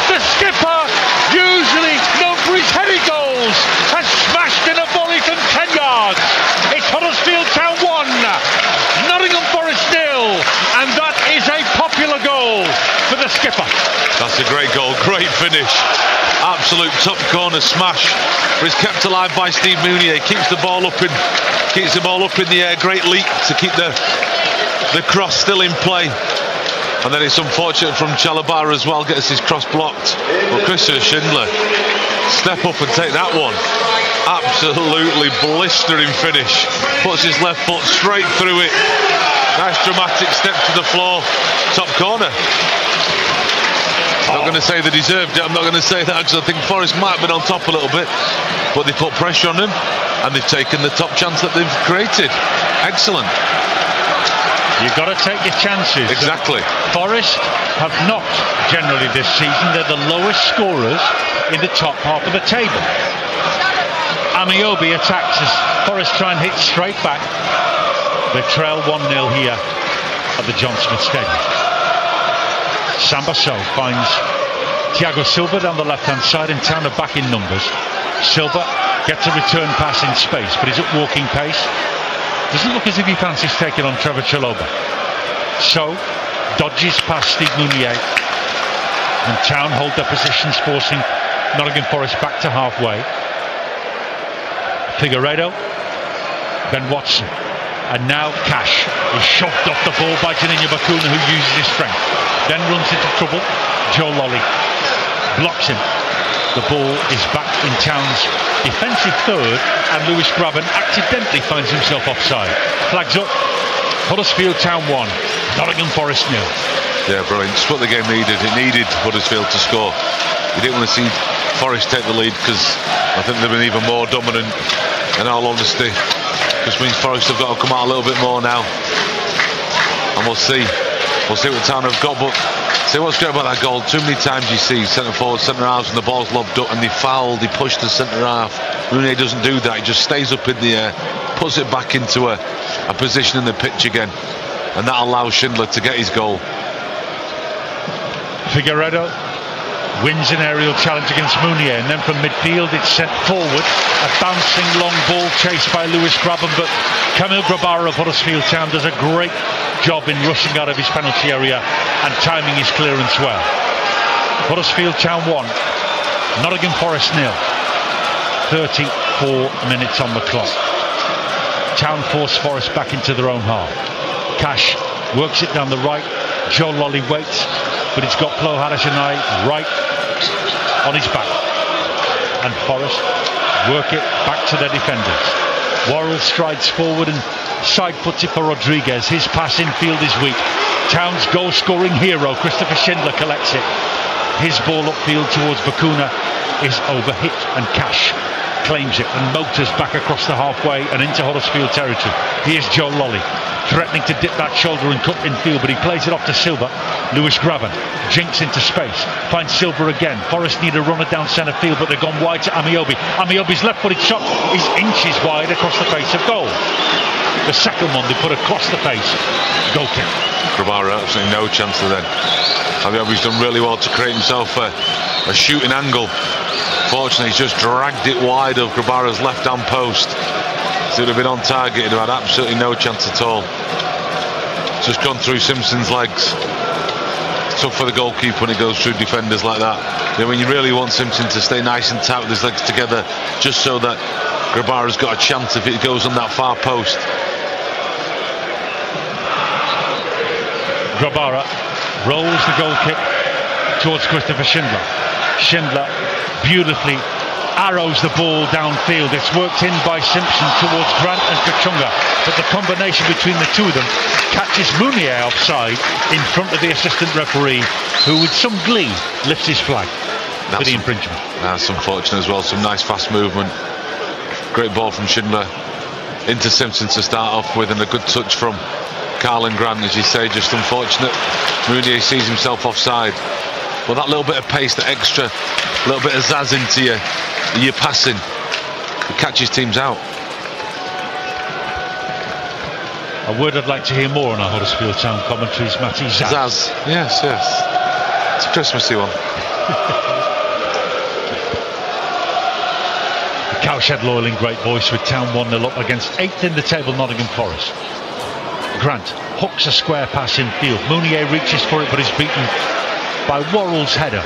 The skipper, usually known for his heady goals, has smashed in a volley from 10 yards. It's Huddersfield Town 1, Nottingham Forest 0, and that is a popular goal for the skipper. That's a great goal, great finish. Absolute top corner smash. But it's kept alive by Steve Mounier. Keeps the ball up in the air. Great leap to keep the cross still in play. And then it's unfortunate from Chalobah as well, gets his cross blocked. But Christopher Schindler, step up and take that one. Absolutely blistering finish. Puts his left foot straight through it. Nice dramatic step to the floor. Top corner. I'm not going to say they deserved it. I'm not going to say that, because I think Forest might have been on top a little bit, but they put pressure on them and they've taken the top chance that they've created. Excellent. You've got to take your chances. Exactly. Forest have not generally this season. They're the lowest scorers in the top half of the table. Amiobi attacks as Forest try and hit straight back. They trail 1-0 here at the John Smith Stadium. Sambasso finds Thiago Silva down the left-hand side, and Town are back in numbers. Silva gets a return pass in space, but he's at walking pace. Doesn't look as if he fancies taking on Trevor Chalobah. So, dodges past Steve Mounier, and Town hold their positions, forcing Nottingham Forest back to halfway. Figueiredo, Ben Watson, and now Cash is shoved off the ball by Janinho Bakuna, who uses his strength. Then runs into trouble. Joe Lolly blocks him. The ball is back in Town's defensive third, and Lewis Graben accidentally finds himself offside. Flags up. Huddersfield Town 1, Nottingham Forest 0. Yeah, brilliant. Just what the game needed. It needed Huddersfield to score. You didn't want to see Forest take the lead, because I think they've been even more dominant. In all honesty, just means Forest have got to come out a little bit more now, and we'll see. We'll see what Town have got. But see what's great about that goal. Too many times you see centre forward, centre halves, and the ball's lobbed up and they fouled, they pushed the centre half. Mounier doesn't do that. He just stays up in the air, puts it back into a position in the pitch again, and that allows Schindler to get his goal. Figueiredo wins an aerial challenge against Mounier, and then from midfield it's sent forward. A bouncing long ball chased by Lewis Graben, but Kamil Grabara of Huddersfield Town does a great job in rushing out of his penalty area and timing his clearance well. Huddersfield Town 1, Nottingham Forest 0. 34 minutes on the clock. Town force Forest back into their own half. Cash works it down the right. Joe Lolly waits, but it's got Plo Harishanai right on his back, and Forest work it back to their defenders. Worrell strides forward and side puts it for Rodriguez. His pass infield is weak. Town's goal scoring hero Christopher Schindler collects it. His ball upfield towards Bakuna is overhit, and Cash claims it and motors back across the halfway and into Huddersfield territory. Here's Joe Lolly threatening to dip that shoulder and cut infield, but he plays it off to Silva. Lewis Graben jinks into space, finds Silva again. Forest need a runner down centre field, but they've gone wide to Amiobi. Amiobi's left-footed shot is inches wide across the face of goal. The second one they put across the face. Goal kick. Grabara absolutely no chance of then. Amiobi's done really well to create himself a shooting angle. Fortunately, he's just dragged it wide of Grabara's left-hand post. So it would have been on target, he'd have had absolutely no chance at all. Just gone through Simpson's legs. It's tough for the goalkeeper when it goes through defenders like that. You know, when you really want Simpson to stay nice and tight with his legs together, just so that Grabara's got a chance if it goes on that far post. Grabara rolls the goal kick towards Christopher Schindler. Schindler beautifully arrows the ball downfield. It's worked in by Simpson towards Grant and Kachunga, but the combination between the two of them catches Mounier offside in front of the assistant referee, who with some glee lifts his flag for the infringement. That's unfortunate as well. Some nice fast movement. Great ball from Schindler into Simpson to start off with, and a good touch from Carlin Grant, as you say. Just unfortunate. Mounier sees himself offside. But that little bit of pace, the extra little bit of zazz into your passing, it catches teams out. A word I'd like to hear more on our Huddersfield Town commentaries, Matty. Zazz. Yes. It's a Christmassy one. Cowshed Loyal in great voice with Town 1-0 up against 8th in the table Nottingham Forest. Grant hooks a square pass in field. Mounier reaches for it but is beaten by Worrell's header.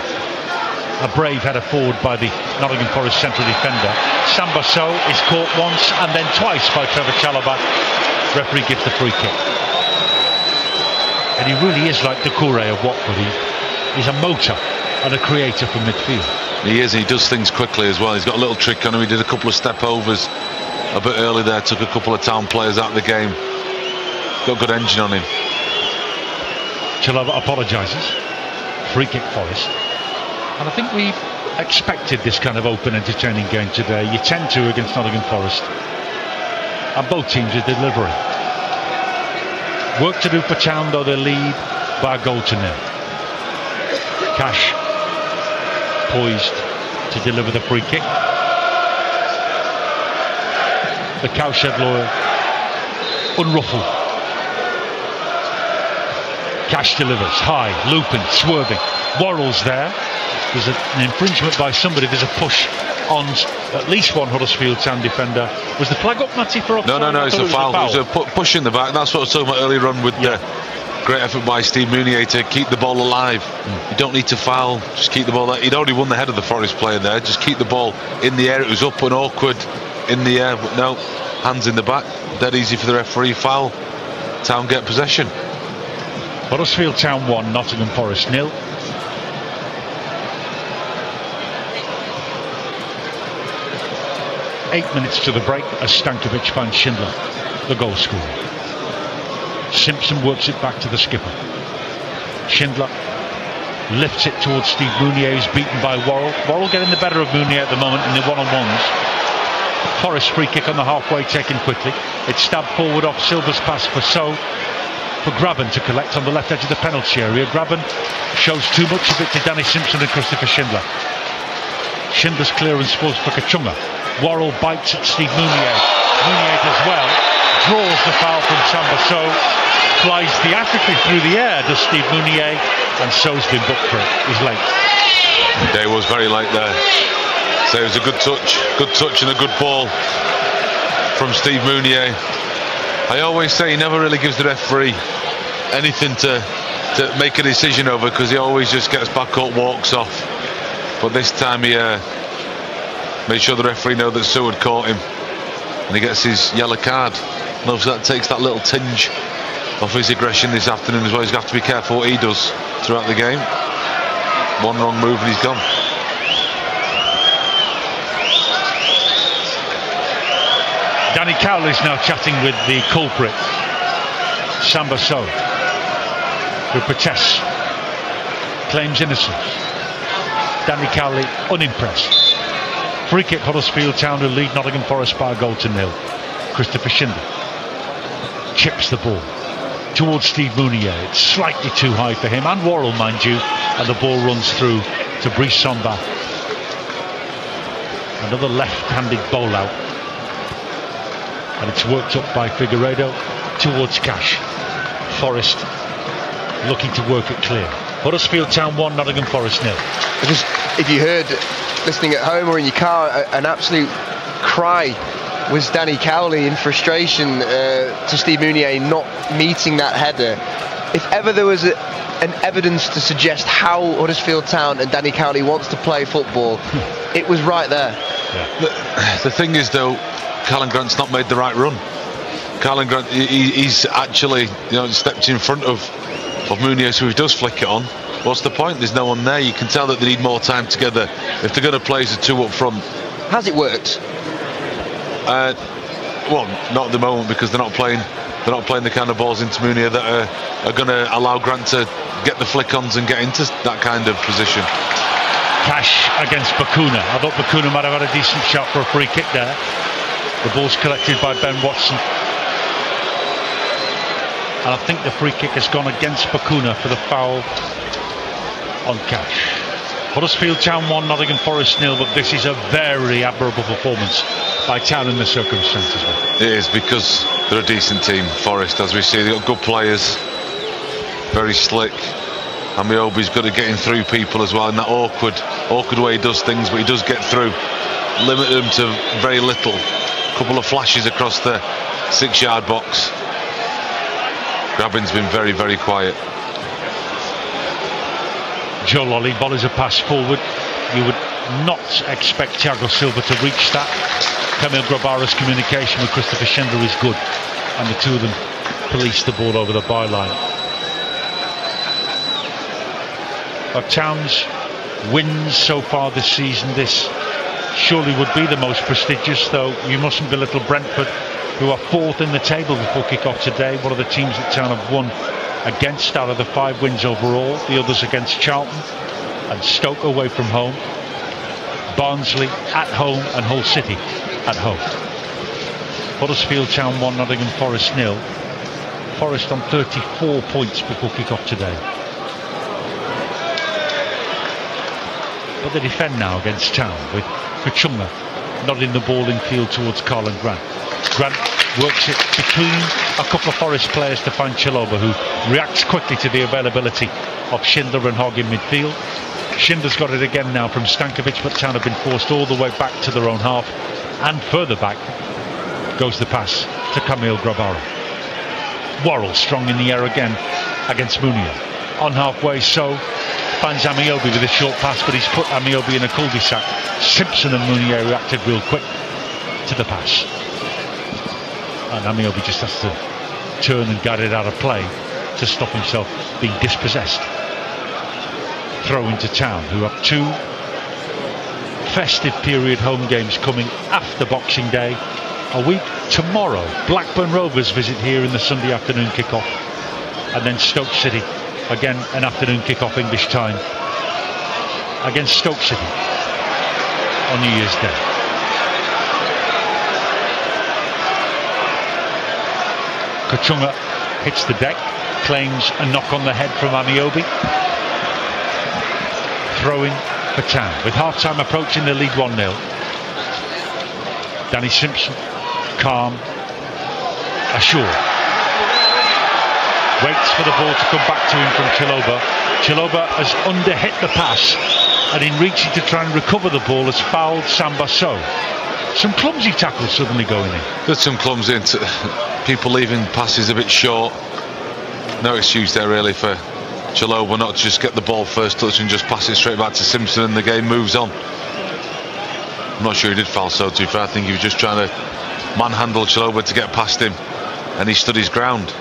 A brave header forward by the Nottingham Forest central defender. Sambasso is caught once and then twice by Trevor Chalobah. Referee gives the free kick. And he really is like Doucouré of Watford. He's a motor and a creator from midfield. He is, he does things quickly as well. He's got a little trick on him. He did a couple of step overs a bit early there, took a couple of Town players out of the game. Got a good engine on him. Chalobah apologises. Free kick Forest. And I think we expected this kind of open, entertaining game today. You tend to against Nottingham Forest. And both teams are delivering. Work to do for Town, though they lead by a goal to nil. Cash poised to deliver the free kick. The Cowshed Loyal unruffled. Cash delivers high, looping, swerving. Worrell's there. There's an infringement by somebody. There's a push on at least one Huddersfield Town defender. Was the flag up, Matty, for offside? No, it's a foul. It was a push in the back. That's what I was talking about earlier on with the great effort by Steve Mounier to keep the ball alive. You don't need to foul, just keep the ball there. He'd already won the head of the Forest player there. Just keep the ball in the air. It was up and awkward in the air, but no, hands in the back. Dead easy for the referee. Foul. Town get possession. Huddersfield Town 1, Nottingham Forest 0. Eight minutes to the break as Stankovic finds Schindler, the goal scorer. Simpson works it back to the skipper. Schindler lifts it towards Steve Mounier, who's beaten by Worrell. Worrell getting the better of Mounier at the moment in the one-on-ones. Forest free kick on the halfway, taken quickly. It's stabbed forward off Silva's pass for Graben to collect on the left edge of the penalty area. Graben shows too much of it to Danny Simpson and Christopher Schindler. Schindler's clearance falls for Kachunga. Worrell bites at Steve Mounier. Mounier does well, draws the foul from Sambasso, flies theatrically through the air, does Steve Mounier, and so's been booked for it. He's late. Day was very late there. So it was a good touch and a good ball from Steve Mounier. I always say he never really gives the referee anything to make a decision over, because he always just gets back up, walks off. But this time he made sure the referee know that Sue had caught him, and he gets his yellow card. And obviously that takes that little tinge off his aggression this afternoon as well. He's got to be careful what he does throughout the game. One wrong move and he's gone. Danny Cowley's now chatting with the culprit, Sambasso, who protests, claims innocence. Danny Cowley unimpressed. Free kick Huddersfield Town, who lead Nottingham Forest by a goal to nil. Christopher Schindler chips the ball towards Steve Mounier. It's slightly too high for him and Worrell, mind you, and the ball runs through to Brice Samba. Another left-handed bowl out, and it's worked up by Figueiredo towards Cash. Forest looking to work it clear. Huddersfield Town 1, Nottingham Forest 0. If you heard, listening at home or in your car, an absolute cry was Danny Cowley in frustration to Steve Mounier not meeting that header. If ever there was an evidence to suggest how Huddersfield Town and Danny Cowley wants to play football, it was right there. Yeah. The thing is, though, Callan Grant's not made the right run. Callan Grant, he's actually, stepped in front of Mounier, so he does flick it on. What's the point? There's no one there. You can tell that they need more time together if they're going to play as a two up front. Has it worked? Well, not at the moment, because they're not playing the kind of balls into Mounier that are going to allow Grant to get the flick-ons and get into that kind of position. Cash against Bakuna. I thought Bakuna might have had a decent shot for a free kick there. The ball's collected by Ben Watson. And I think the free kick has gone against Bakuna for the foul on Cash. Huddersfield Town 1, Nottingham Forest 0, but this is a very admirable performance by Town in the circumstances. It is, because they're a decent team, Forest, as we see. They've got good players, very slick. Amiobi's good at getting through people as well in that awkward way he does things, but he does get through. Limit them to very little. Couple of flashes across the 6-yard box. Grabbing's been very, very quiet. Joe Lolly volleys a pass forward. You would not expect Thiago Silva to reach that. Kamil Grabara's communication with Christopher Schindler is good, and the two of them police the ball over the byline. Town's wins so far this season, this surely would be the most prestigious, though you mustn't belittle Brentford, who are 4th in the table before kick-off today. One of the teams that Town have won against out of the 5 wins overall, the others against Charlton and Stoke away from home, Barnsley at home and Hull City at home. Huddersfield Town 1, Nottingham Forest 0. Forest on 34 points before kick-off today. But they defend now against Town with Kachunga nodding the ball in field towards Karlan Grant. Grant works it between a couple of Forest players to find Chalobah, who reacts quickly to the availability of Schindler and Hogg in midfield. Schindler's got it again now from Stankovic, but Town have been forced all the way back to their own half, and further back goes the pass to Kamil Grabara. Worrell strong in the air again against Mounier. On halfway, so finds Amiobi with a short pass, but he's put Amiobi in a cul-de-sac. Simpson and Mounier reacted real quick to the pass, and Amiobi just has to turn and guide it out of play to stop himself being dispossessed. Throw into Town, who have 2 festive period home games coming after Boxing Day. A week tomorrow, Blackburn Rovers visit here in the Sunday afternoon kick-off, and then Stoke City, again an afternoon kick-off English time, against Stoke City on New Year's Day. Kachunga hits the deck, claims a knock on the head from Amiobi. Throw-in for Town. With half-time approaching, the lead 1-0. Danny Simpson, calm, assured. Waits for the ball to come back to him from Chalobah. Chalobah has underhit the pass, and in reaching to try and recover the ball has fouled Samba Sow. Some clumsy tackles suddenly going in. There's some clumsy, people leaving passes a bit short. No excuse there really for Chalobah not to just get the ball first touch and just pass it straight back to Simpson, and the game moves on. I'm not sure he did foul Sow, to be fair. I think he was just trying to manhandle Chalobah to get past him, and he stood his ground.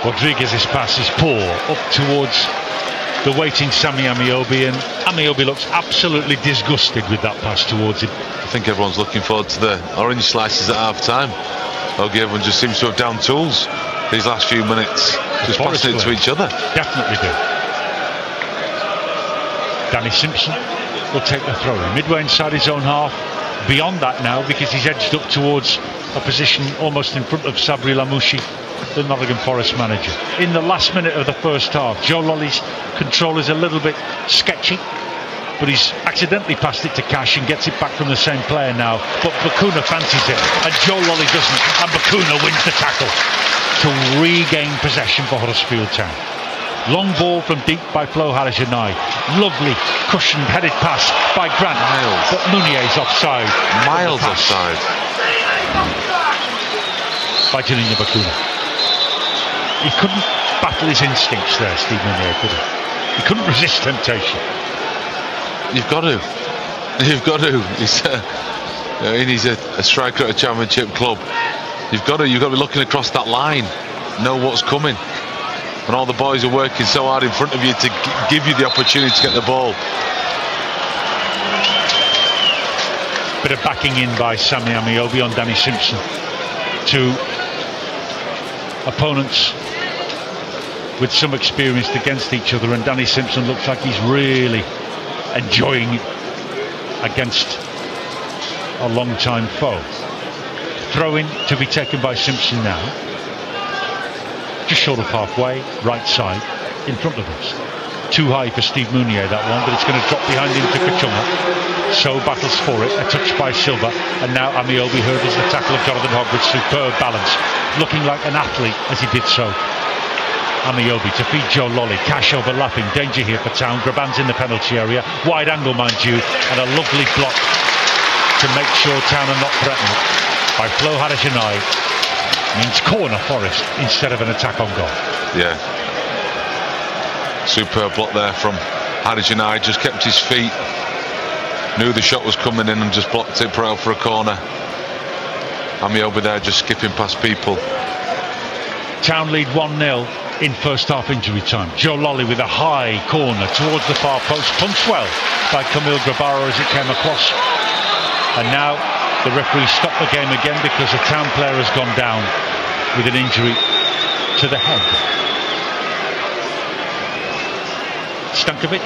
Rodriguez's pass is poor up towards the waiting Sammy Amiobi, and Amiobi looks absolutely disgusted with that pass towards him. I think everyone's looking forward to the orange slices at half time. Everyone just seems to have down tools these last few minutes, just passing it to each other. Definitely do. Danny Simpson will take the throw in midway inside his own half. Beyond that now, because he's edged up towards a position almost in front of Sabri Lamouchi, the Nottingham Forest manager. In the last minute of the first half, Joe Lolly's control is a little bit sketchy, but he's accidentally passed it to Cash and gets it back from the same player now. But Bakuna fancies it, and Joe Lolly doesn't, and Bakuna wins the tackle to regain possession for Huddersfield Town. Long ball from deep by Flo Harajanai. Lovely cushioned headed pass by Grant, but Mounier's offside. Miles offside. By Janina Bakuna. He couldn't battle his instincts there, Steve Mounier, could he? He couldn't resist temptation. You've got to. He's a striker at a championship club. You've got to be looking across that line, know what's coming. And all the boys are working so hard in front of you to give you the opportunity to get the ball. Bit of backing in by Sammy Amiobi on Danny Simpson. Two opponents with some experience against each other, and Danny Simpson looks like he's really enjoying it against a long-time foe. Throw-in to be taken by Simpson now. Just short of halfway, right side, in front of us. too high for Steve Mounier, that one, but it's going to drop behind him to Kachunga. So battles for it, a touch by Silva, and now Amiobi hurdles the tackle of Jonathan Hogg with superb balance, looking like an athlete as he did so. Amiobi to feed Joe Lolly, Cash overlapping, danger here for Town. Graban's in the penalty area, wide angle mind you, and a lovely block to make sure Town are not threatened by Flo Harishanai. Means corner Forest instead of an attack on goal. Yeah. Superb block there from Harishanai, just kept his feet, knew the shot was coming in and just blocked it for a corner. Amiobi there just skipping past people. Town lead 1-0 in first half injury time. Joe Lolly with a high corner towards the far post, punched well by Camille Grabara as it came across. And now the referee stopped the game again because a Town player has gone down with an injury to the head. Stankovic?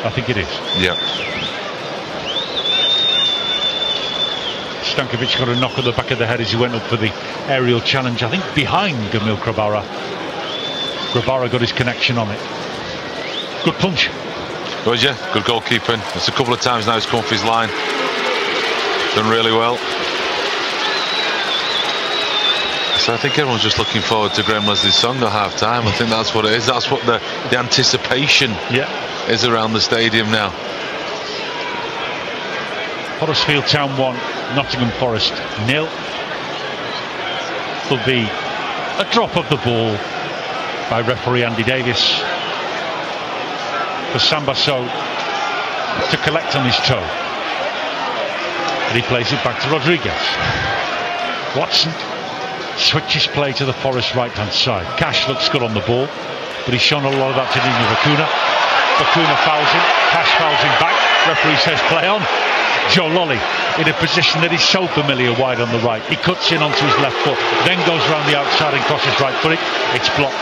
I think it is. Yeah. Stankovic got a knock on the back of the head as he went up for the aerial challenge, I think behind Camille Grabara. Grabara got his connection on it. Good punch. Was yeah, good goalkeeping. It's a couple of times now he's come off his line. Done really well. So I think everyone's just looking forward to Graham Leslie's song at half time. I think that's what it is. That's what the anticipation is around the stadium now. Huddersfield Town 1, Nottingham Forest 0. Will be a drop of the ball by referee Andy Davis for Sambasso to collect on his toe. And he plays it back to Rodriguez. Watson switches play to the Forest right hand side. Cash looks good on the ball, but he's shown a lot of that to Nino Bakuna. Bakuna fouls him, Cash fouls him back. Referee says play on. Joe Lolly in a position that is so familiar, wide on the right. He cuts in onto his left foot, then goes round the outside and crosses right footed. It's blocked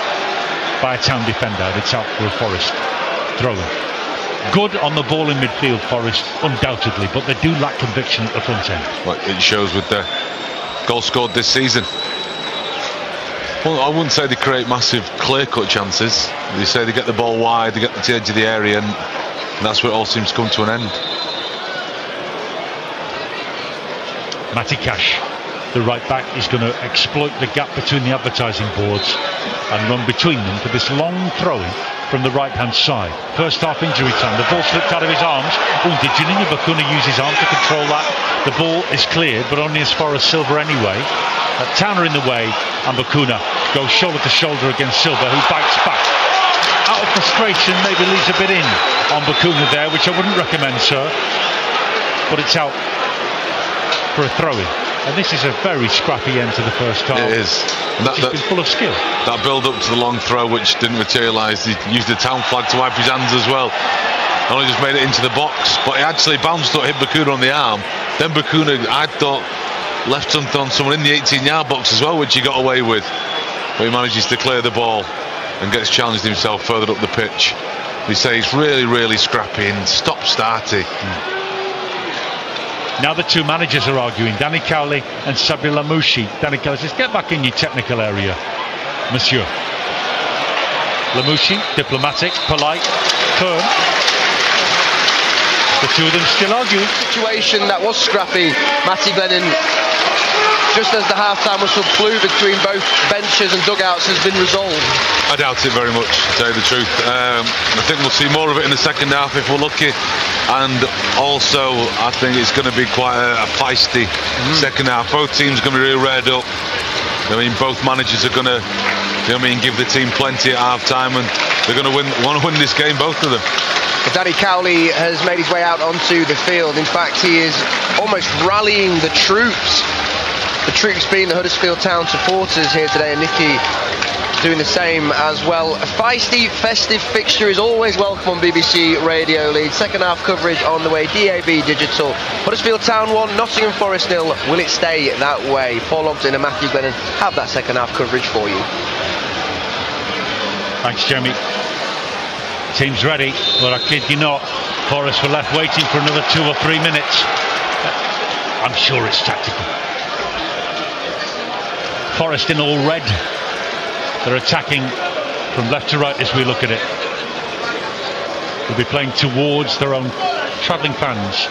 by a Town defender and it's out for a Forest throw-in. Good on the ball in midfield, Forest, undoubtedly, but they do lack conviction at the front end. Well, it shows with the goal scored this season. Well, I wouldn't say they create massive clear-cut chances. They say they get the ball wide, they get to the edge of the area, and that's where it all seems to come to an end. Matty Cash, the right back, is going to exploit the gap between the advertising boards and run between them for this long throw-in from the right-hand side. First half injury time, the ball slipped out of his arms. Oh, did Janine Bakuna use his arm to control that? The ball is cleared, but only as far as Silva anyway. Towner in the way, and Bakuna goes shoulder to shoulder against Silva, who bites back. Out of frustration, maybe leaves a bit in on Bakuna there, which I wouldn't recommend, sir. But it's out for a throw-in. And this is a very scrappy end to the first half. It is. It's been full of skill. That build-up to the long throw, which didn't materialise. He used the Town flag to wipe his hands as well. Only just made it into the box, but he actually bounced up, hit Bakuna on the arm. Then Bakuna, I thought, left something on someone in the 18-yard box as well, which he got away with. But he manages to clear the ball and gets challenged himself further up the pitch. He says he's really, really scrappy and stop-starty. Now the two managers are arguing, Danny Cowley and Sabri Lamouchi. Danny Cowley says, get back in your technical area, monsieur. Lamouchi, diplomatic, polite, firm. The two of them still arguing. Situation that was scrappy. Matty Glennon, just as the half-time whistle blew between both benches and dugouts, has been resolved. I doubt it very much, to tell you the truth. I think we'll see more of it in the second half if we're lucky. And also, I think it's going to be quite a feisty second half. Both teams are going to be really reared up. I mean, both managers are going to, give the team plenty at half-time, and they're going to want to win this game, both of them. Danny Cowley has made his way out onto the field. In fact, he is almost rallying the troops. The troops being the Huddersfield Town supporters here today, and Nicky doing the same as well. A feisty, festive fixture is always welcome on BBC Radio Leeds. Second half coverage on the way, DAB Digital. Huddersfield Town 1, Nottingham Forest 0. Will it stay that way? Paul Ogden and Matthew Glennon have that second half coverage for you. Thanks, Jeremy. Team's ready, but I kid you not, Forest were left waiting for another 2 or 3 minutes. I'm sure it's tactical. Forest in all red. They're attacking from left to right as we look at it. They'll be playing towards their own travelling fans.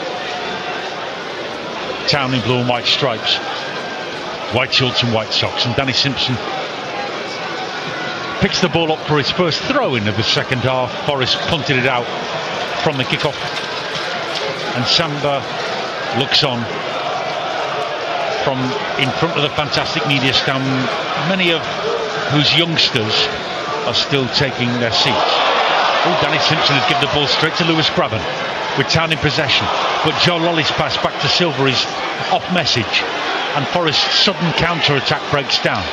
Town in blue and white stripes, white shorts and white socks, and Danny Simpson picks the ball up for his first throw-in of the second half. Forest punted it out from the kickoff, and Samba looks on from in front of the fantastic media stand, many of whose youngsters are still taking their seats. Oh, Danny Simpson has given the ball straight to Lewis Grabban with Town in possession, but Joe Lolly's pass back to Silver is off message, and Forest's sudden counter-attack breaks down.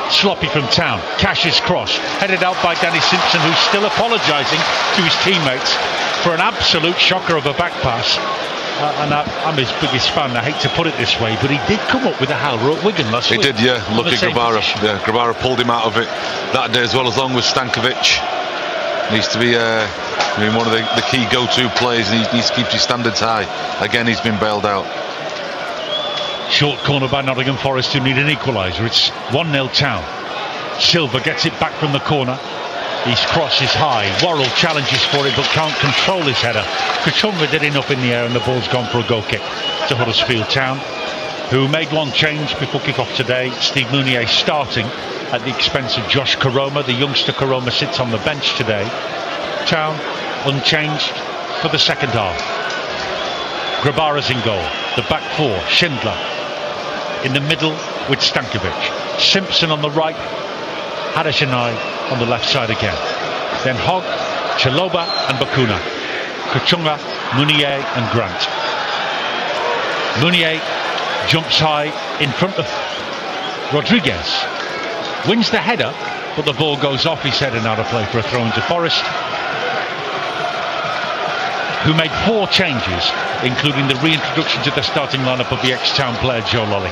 Sloppy from Town, Cash's cross, headed out by Danny Simpson, who's still apologising to his teammates for an absolute shocker of a back pass. And I'm his biggest fan, I hate to put it this way, but he did come up with a howler at Wigan last week. He did, yeah. Look at Grabara. Yeah, Grabara pulled him out of it that day as well, as long with Stankovic. Needs to be one of the key go-to players, and he needs to keep his standards high. Again, he's been bailed out. Short corner by Nottingham Forest, who need an equaliser. It's 1-0 Town. Silva gets it back from the corner. His cross is high. Worrell challenges for it but can't control his header. Kachunga did enough in the air, and the ball's gone for a goal kick to Huddersfield Town, who made one change before kick-off today. Steve Mounier starting at the expense of Josh Karoma. The youngster Karoma sits on the bench today. Town unchanged for the second half. Grabara's in goal. The back four, Schindler in the middle with Stankovic. Simpson on the right, Hadashanai on the left side again. Then Hogg, Chaloba and Bakuna. Kachunga, Mounier and Grant. Mounier jumps high in front of Rodriguez. Wins the header, but the ball goes off his head and out of play for a throw into Forest, who made 4 changes, including the reintroduction to the starting lineup of the ex-Town player Joe Lolly.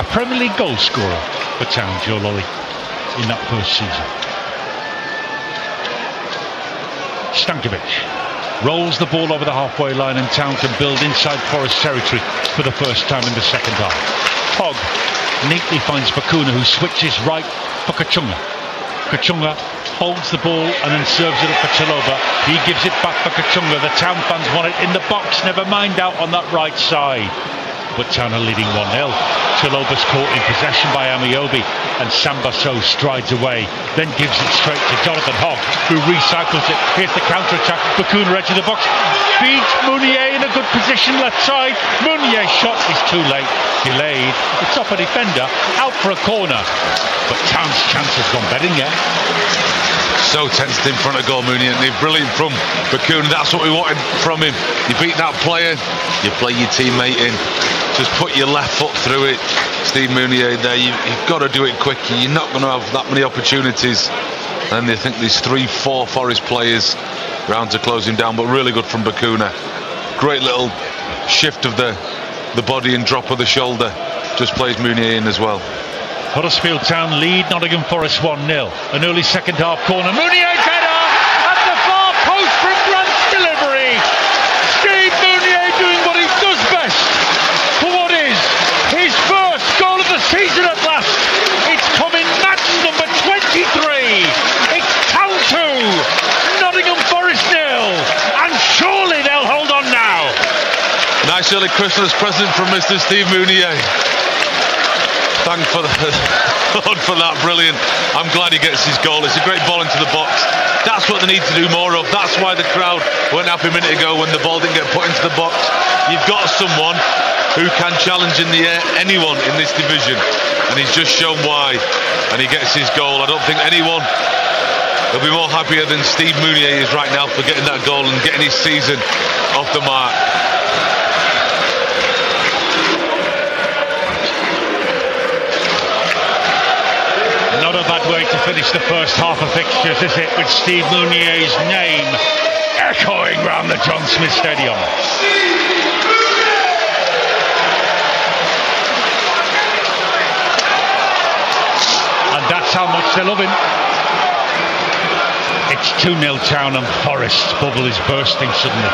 A Premier League goal scorer for Town, Joe Lolly, in that first season. Stankovic rolls the ball over the halfway line, and Town can build inside Forest territory for the first time in the second half. Hogg neatly finds Bakuna, who switches right for Kachunga. Kachunga holds the ball and then serves it up for Chaloba. He gives it back for Kachunga. The Town fans want it in the box, never mind out on that right side. But Town are leading 1-0. Chaloba's caught in possession by Amiobi, and Sambaso strides away, then gives it straight to Jonathan Hogg, who recycles it. Here's the counter-attack. Bakuna edge of the box. Beats Mounier in a good position left side. Mounier's shot is too late. Delayed. It's off a defender. Out for a corner. But Town's chance has gone bedding, yeah? So tensed in front of goal, Mounier. And brilliant from Bakuna. That's what we wanted from him. You beat that player, you play your teammate in. Just put your left foot through it. Steve Mounier there, you've got to do it quick. You're not going to have that many opportunities. And they think there's 3-4 Forest players round to close him down, but really good from Bakuna. Great little shift of the body and drop of the shoulder. Just plays Mounier in as well. Huddersfield Town lead Nottingham Forest 1-0. An early second half corner. Mounier's header at the far post from Grant's delivery. Steve Mounier doing what he does best for what is his first goal of the season at last. It's coming match number 23. It's Town 2, Nottingham Forest 0, and surely they'll hold on now. Nice early Christmas present from Mr. Steve Mounier. Thank for that, brilliant. I'm glad he gets his goal. It's a great ball into the box. That's what they need to do more of. That's why the crowd weren't happy a minute ago when the ball didn't get put into the box. You've got someone who can challenge in the air anyone in this division, and he's just shown why, and he gets his goal. I don't think anyone will be more happier than Steve Mounier is right now for getting that goal and getting his season off the mark. Not a bad way to finish the first half of fixtures, is it? With Steve Mounier's name echoing round the John Smith Stadium. And that's how much they love him. It's 2-0 Town, and Forest's bubble is bursting suddenly.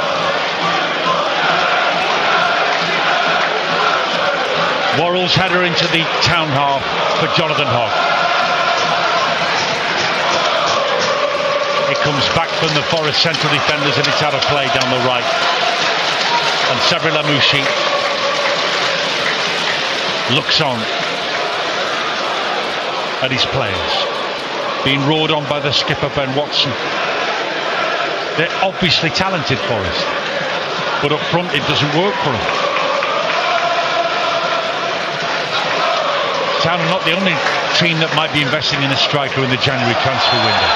Worrell's header into the Town half for Jonathan Hogg. comes back from the Forest central defenders, and it's out of play down the right. And Sabri Lamouchi looks on at his players, being roared on by the skipper Ben Watson. They're obviously talented, Forest, but up front it doesn't work for them. Town are not the only team that might be investing in a striker in the January transfer window.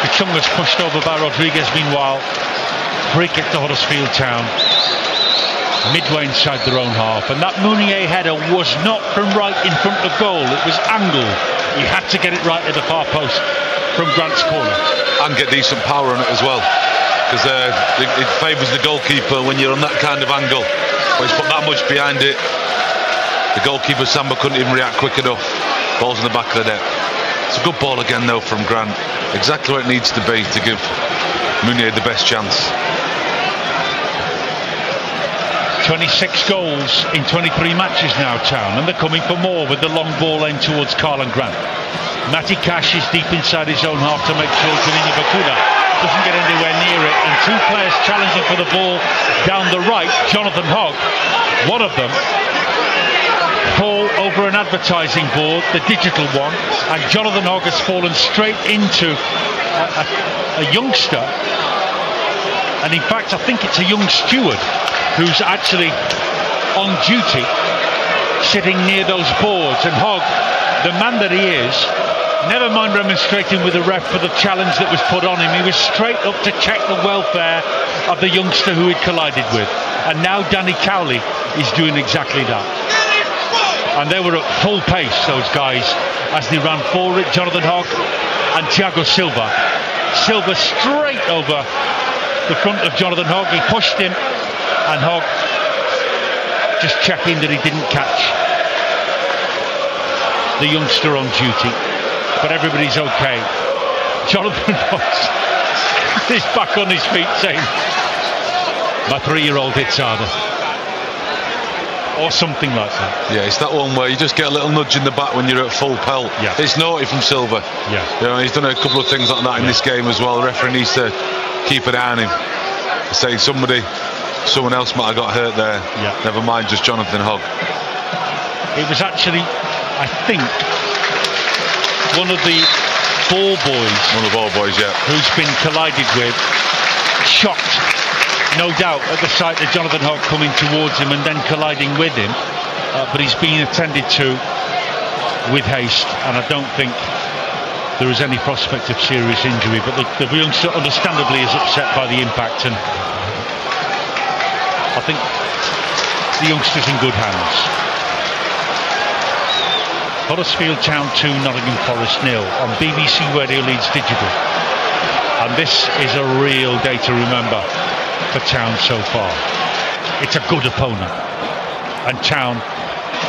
Kachunga's pushed over by Rodriguez meanwhile. Free kick to Huddersfield Town, midway inside their own half, and that Mounier header was not from right in front of goal, it was angled. He had to get it right at the far post from Grant's corner. And get decent power on it as well, because it favours the goalkeeper when you're on that kind of angle. But he's put that much behind it. The goalkeeper Samba couldn't even react quick enough. Ball's in the back of the net. It's a good ball again though from Grant. Exactly what it needs to be to give Mounier the best chance. 26 goals in 23 matches now, Town, and they're coming for more with the long ball in towards Karlan Grant. Matty Cash is deep inside his own half to make sure Janini Bakuna doesn't get anywhere near it, and two players challenging for the ball down the right. Jonathan Hogg, one of them, fall over an advertising board, the digital one, and Jonathan Hogg has fallen straight into a youngster, and in fact I think it's a young steward who's actually on duty sitting near those boards, and Hogg, the man that he is, never mind remonstrating with the ref for the challenge that was put on him, he was straight up to check the welfare of the youngster who he'd collided with, and now Danny Cowley is doing exactly that. And they were at full pace, those guys, as they ran forward. Jonathan Hogg and Thiago Silva. Silva straight over the front of Jonathan Hogg. He pushed him, and Hogg just checking that he didn't catch the youngster on duty. But everybody's okay. Jonathan Hogg is back on his feet saying, my 3-year-old hits harder. Or something like that. Yeah, it's that one where you just get a little nudge in the back when you're at full pelt. Yeah. It's naughty from Silva. Yeah. You know, he's done a couple of things like that in this game as well. The referee needs to keep an eye on him. Saying someone else might have got hurt there. Yeah. Never mind just Jonathan Hogg. It was actually, I think, one of the ball boys. One of the ball boys, yeah. Who's been collided with, shocked, no doubt, at the sight of Jonathan Hogg coming towards him and then colliding with him, but he's being attended to with haste, and I don't think there is any prospect of serious injury, but the youngster understandably is upset by the impact, and I think the youngster's in good hands. Huddersfield Town 2, Nottingham Forest 0 on BBC Radio Leeds Digital, and this is a real day to remember for Town so far. It's a good opponent, and Town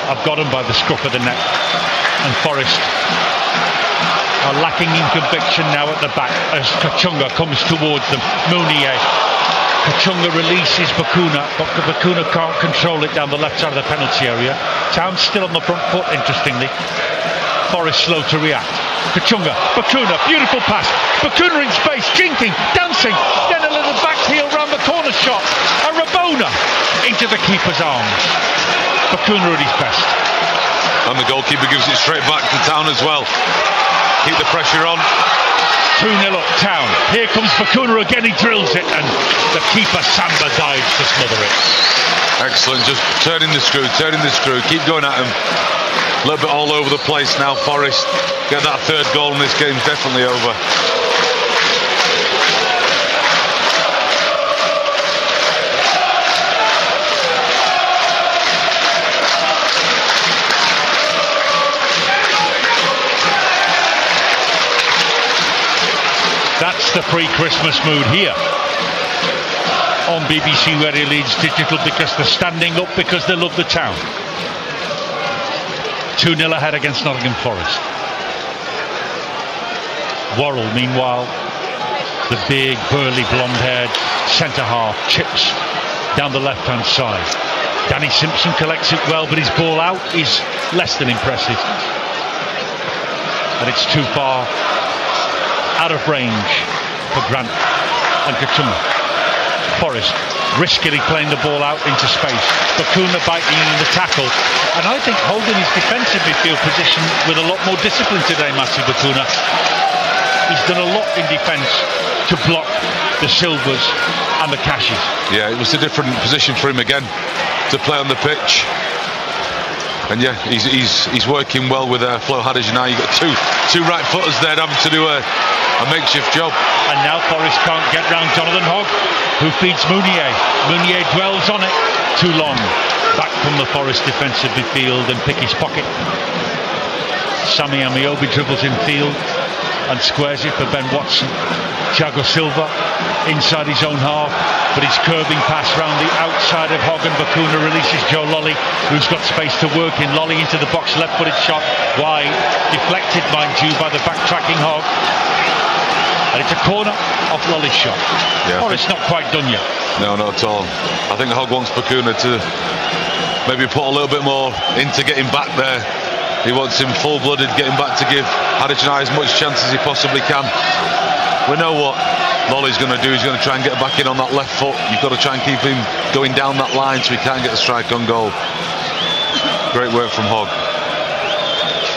have got him by the scruff of the neck, and Forest are lacking in conviction now at the back as Kachunga comes towards them. Mounier, Kachunga releases Bakuna, but Bakuna can't control it down the left side of the penalty area. Town's still on the front foot, interestingly. Forest slow to react. Kachunga, Bakuna, beautiful pass. Bakuna in space, jinking, dancing, then a little back heel round the corner shot. A Rabona into the keeper's arms. Bakuna at his best. And the goalkeeper gives it straight back to Town as well. Keep the pressure on. 2-0 up Town. Here comes Bakuna again, he drills it, and the keeper Samba dives to smother it. Excellent, just turning the screw, keep going at him. A little bit all over the place now, Forest. Get that third goal and this game's definitely over. That's the pre-Christmas mood here on BBC Radio Leeds Digital, because they're standing up because they love the town. 2-0 ahead against Nottingham Forest. Worrell, meanwhile, the big, burly, blonde-haired centre-half, chips down the left-hand side. Danny Simpson collects it well, but his ball out is less than impressive. And it's too far out of range for Grant and Kachuma. Forrest riskily playing the ball out into space. Bakuna biting in the tackle, and I think holding his defensive midfield position with a lot more discipline today, Matthew Bakuna. He's done a lot in defence to block the Silvers and the Cashes. Yeah, it was a different position for him again to play on the pitch. And yeah, he's working well with Flo Hadjianaye. You've got two right footers there having to do a makeshift job. And now Forrest can't get round Jonathan Hogg, who feeds Mounier. Mounier dwells on it too long. Back from the Forest defensive midfield and pick his pocket. Sammy Amiobi dribbles in field and squares it for Ben Watson. Thiago Silva inside his own half, but his curving pass round the outside of Hogg, and Bakuna releases Joe Lolly, who's got space to work in. Lolly into the box, left-footed shot wide, deflected, mind you, by the backtracking Hogg. And it's a corner off Lolly's shot. Yeah. Forrest's not quite done yet. No, not at all. I think Hogg wants Bakuna to maybe put a little bit more into getting back there. He wants him full-blooded, getting back to give Hadjianaye as much chance as he possibly can. We know what Lolly's going to do. He's going to try and get back in on that left foot. You've got to try and keep him going down that line so he can't get a strike on goal. Great work from Hogg.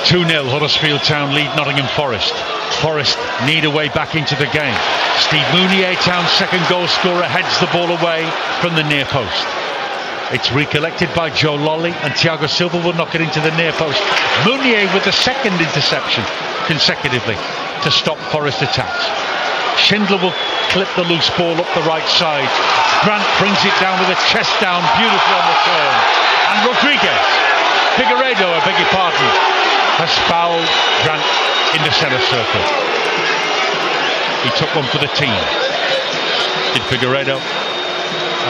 2-0, Huddersfield Town lead Nottingham Forest. Forest need a way back into the game. Steve Mounier, Town's second goal scorer, heads the ball away from the near post. It's recollected by Joe Lolly, and Thiago Silva will knock it into the near post. Mounier with the second interception consecutively to stop Forest attacks. Schindler will clip the loose ball up the right side. Grant brings it down with a chest down, beautifully on the turn. And Rodriguez, Figueiredo, I beg your pardon, has fouled Grant in the centre circle. He took one for the team. Did Figueiredo,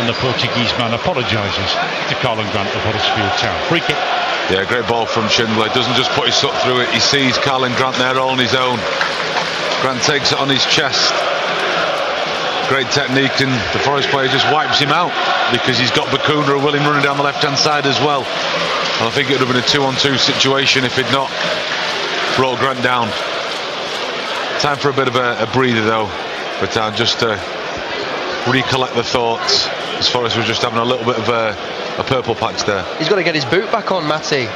and the Portuguese man apologises to Carlin Grant of Huddersfield Town. Free kick. Yeah, great ball from Schindler. Doesn't just put his foot through it. He sees Carlin Grant there all on his own. Grant takes it on his chest. Great technique, and the Forest player just wipes him out because he's got Bakuna or William running down the left-hand side as well. And I think it would have been a 2-on-2 situation if he'd not brought Grant down. Time for a bit of a breather though, but just to recollect the thoughts, as Forest was just having a little bit of a purple patch there. He's got to get his boot back on, Matty.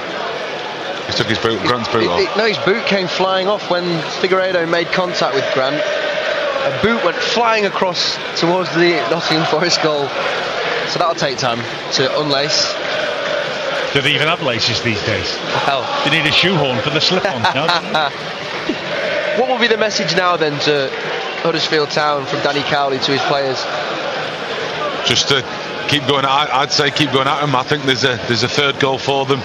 He took his boot, Grant's boot off. No, his boot came flying off when Figueiredo made contact with Grant. A boot went flying across towards the Nottingham Forest goal. So that'll take time to unlace. Do they even have laces these days? Well, they need a shoehorn for the slip-on. No? What will be the message now then to Huddersfield Town from Danny Cowley to his players? Just to keep going. I'd say keep going at them. I think there's a third goal for them,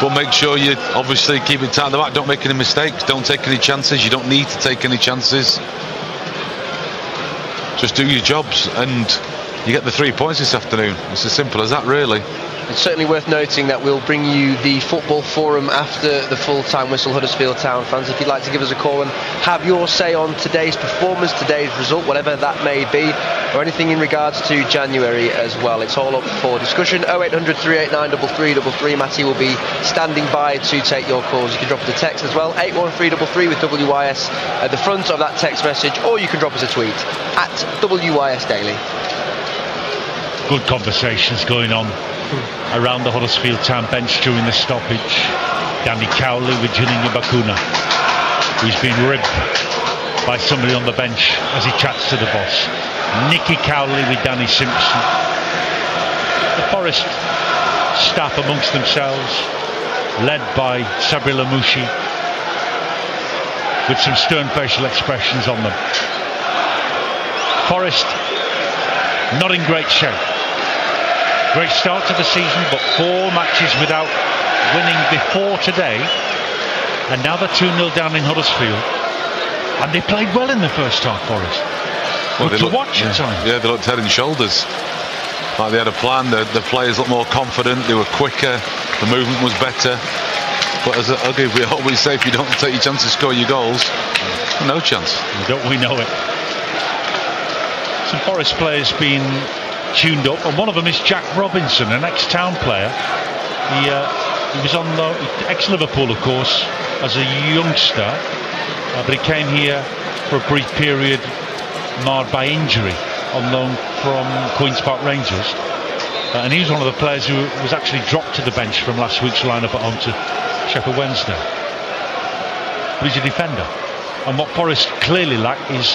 but make sure you obviously keep it tight at the back. Don't make any mistakes. Don't take any chances. You don't need to take any chances. Just do your jobs, and you get the 3 points this afternoon. It's as simple as that, really. It's certainly worth noting that we'll bring you the football forum after the full-time whistle. Huddersfield Town fans, if you'd like to give us a call and have your say on today's performance, today's result, whatever that may be, or anything in regards to January as well, it's all up for discussion. 0800 389 3333. Matty will be standing by to take your calls. You can drop us a text as well, 81333 with WYS at the front of that text message, or you can drop us a tweet at WYS Daily. Good conversations going on around the Huddersfield Town bench during the stoppage. Danny Cowley with Juninho Bakuna, who's been ribbed by somebody on the bench as he chats to the boss. Nicky Cowley with Danny Simpson. The Forest staff amongst themselves, led by Sabri Lamouchi, with some stern facial expressions on them. Forest not in great shape. Great start to the season, but 4 matches without winning before today, and now they're 2-0 down in Huddersfield, and they played well in the first half, Forest. Well, to watch at times. Yeah, they looked head and shoulders like they had a plan. The players looked more confident, they were quicker, the movement was better. But as we always say, if you don't take your chance to score your goals, no chance. Don't we know it? Some Forest players been tuned up, and one of them is Jack Robinson, an ex-Town player. He was on ex-Liverpool, of course, as a youngster, but he came here for a brief period marred by injury on loan from Queen's Park Rangers. And he was one of the players who was actually dropped to the bench from last week's lineup at home to Sheffield Wednesday. But he's a defender. And what Forest clearly lack is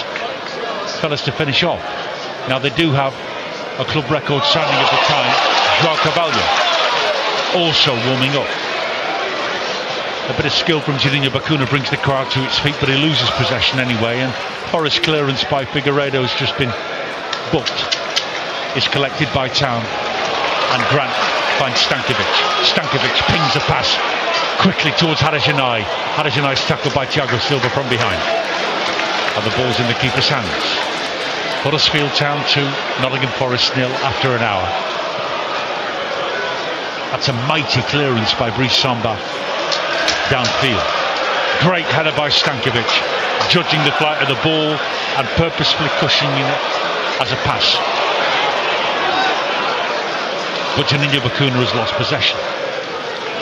fellas to finish off. Now they do have a club record signing at the time, João Carvalho, also warming up. A bit of skill from Juninho Bacuna brings the crowd to its feet, but he loses possession anyway, and Forest clearance by Figueiredo has just been booked. It's collected by Town, and Grant finds Stankovic. Stankovic pings a pass quickly towards Haderjanai. Haderjanai's tackled by Thiago Silva from behind, and the ball's in the keeper's hands. Huddersfield Town 2, Nottingham Forest 0 after an hour. That's a mighty clearance by Brice Samba downfield. Great header by Stankovic, judging the flight of the ball and purposefully cushioning it as a pass. But Juninho Bacuna has lost possession.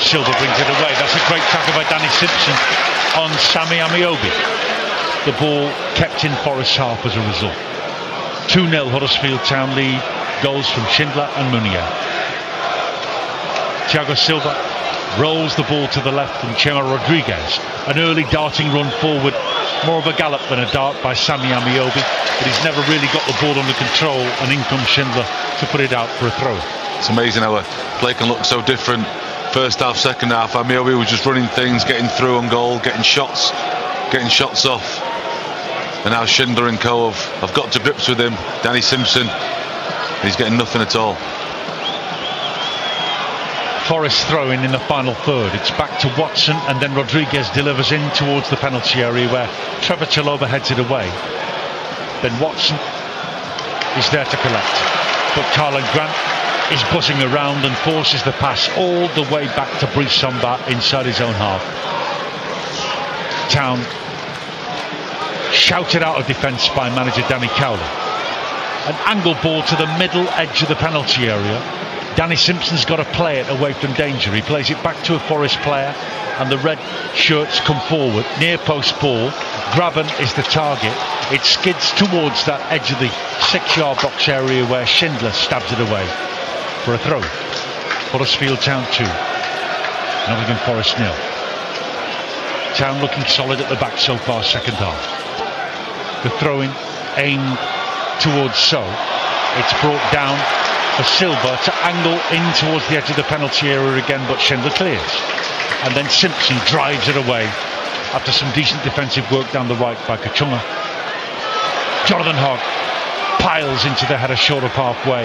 Silva brings it away. That's a great tackle by Danny Simpson on Sami Amiobi. The ball kept in Forest's half as a result. 2-0 Huddersfield Town lead. Goals from Schindler and Munier. Thiago Silva rolls the ball to the left from Chema Rodriguez. An early darting run forward, more of a gallop than a dart by Sami Amiobi, but he's never really got the ball under control, and in comes Schindler to put it out for a throw. It's amazing how a play can look so different. First half, second half, Amiobi was just running things, getting through on goal, getting shots off. And now Schindler and co have got to grips with him. Danny Simpson, he's getting nothing at all. Forest throwing in the final third. It's back to Watson, and then Rodriguez delivers in towards the penalty area where Trevor Chalobah heads it away. Then Watson is there to collect, but Karlan Grant is buzzing around and forces the pass all the way back to Brice Samba inside his own half. Town shouted out of defence by manager Danny Cowley. An angle ball to the middle edge of the penalty area. Danny Simpson's got to play it away from danger. He plays it back to a Forest player, and the red shirts come forward. Near post ball. Graben is the target. It skids towards that edge of the 6-yard box area where Schindler stabs it away for a throw. Huddersfield Town 2, Nottingham Forest 0. Town looking solid at the back so far, second half. The throw-in aimed towards So. It's brought down for Silva to angle in towards the edge of the penalty area again, but Schindler clears. And then Simpson drives it away after some decent defensive work down the right by Kachunga. Jonathan Hogg piles into the header short of halfway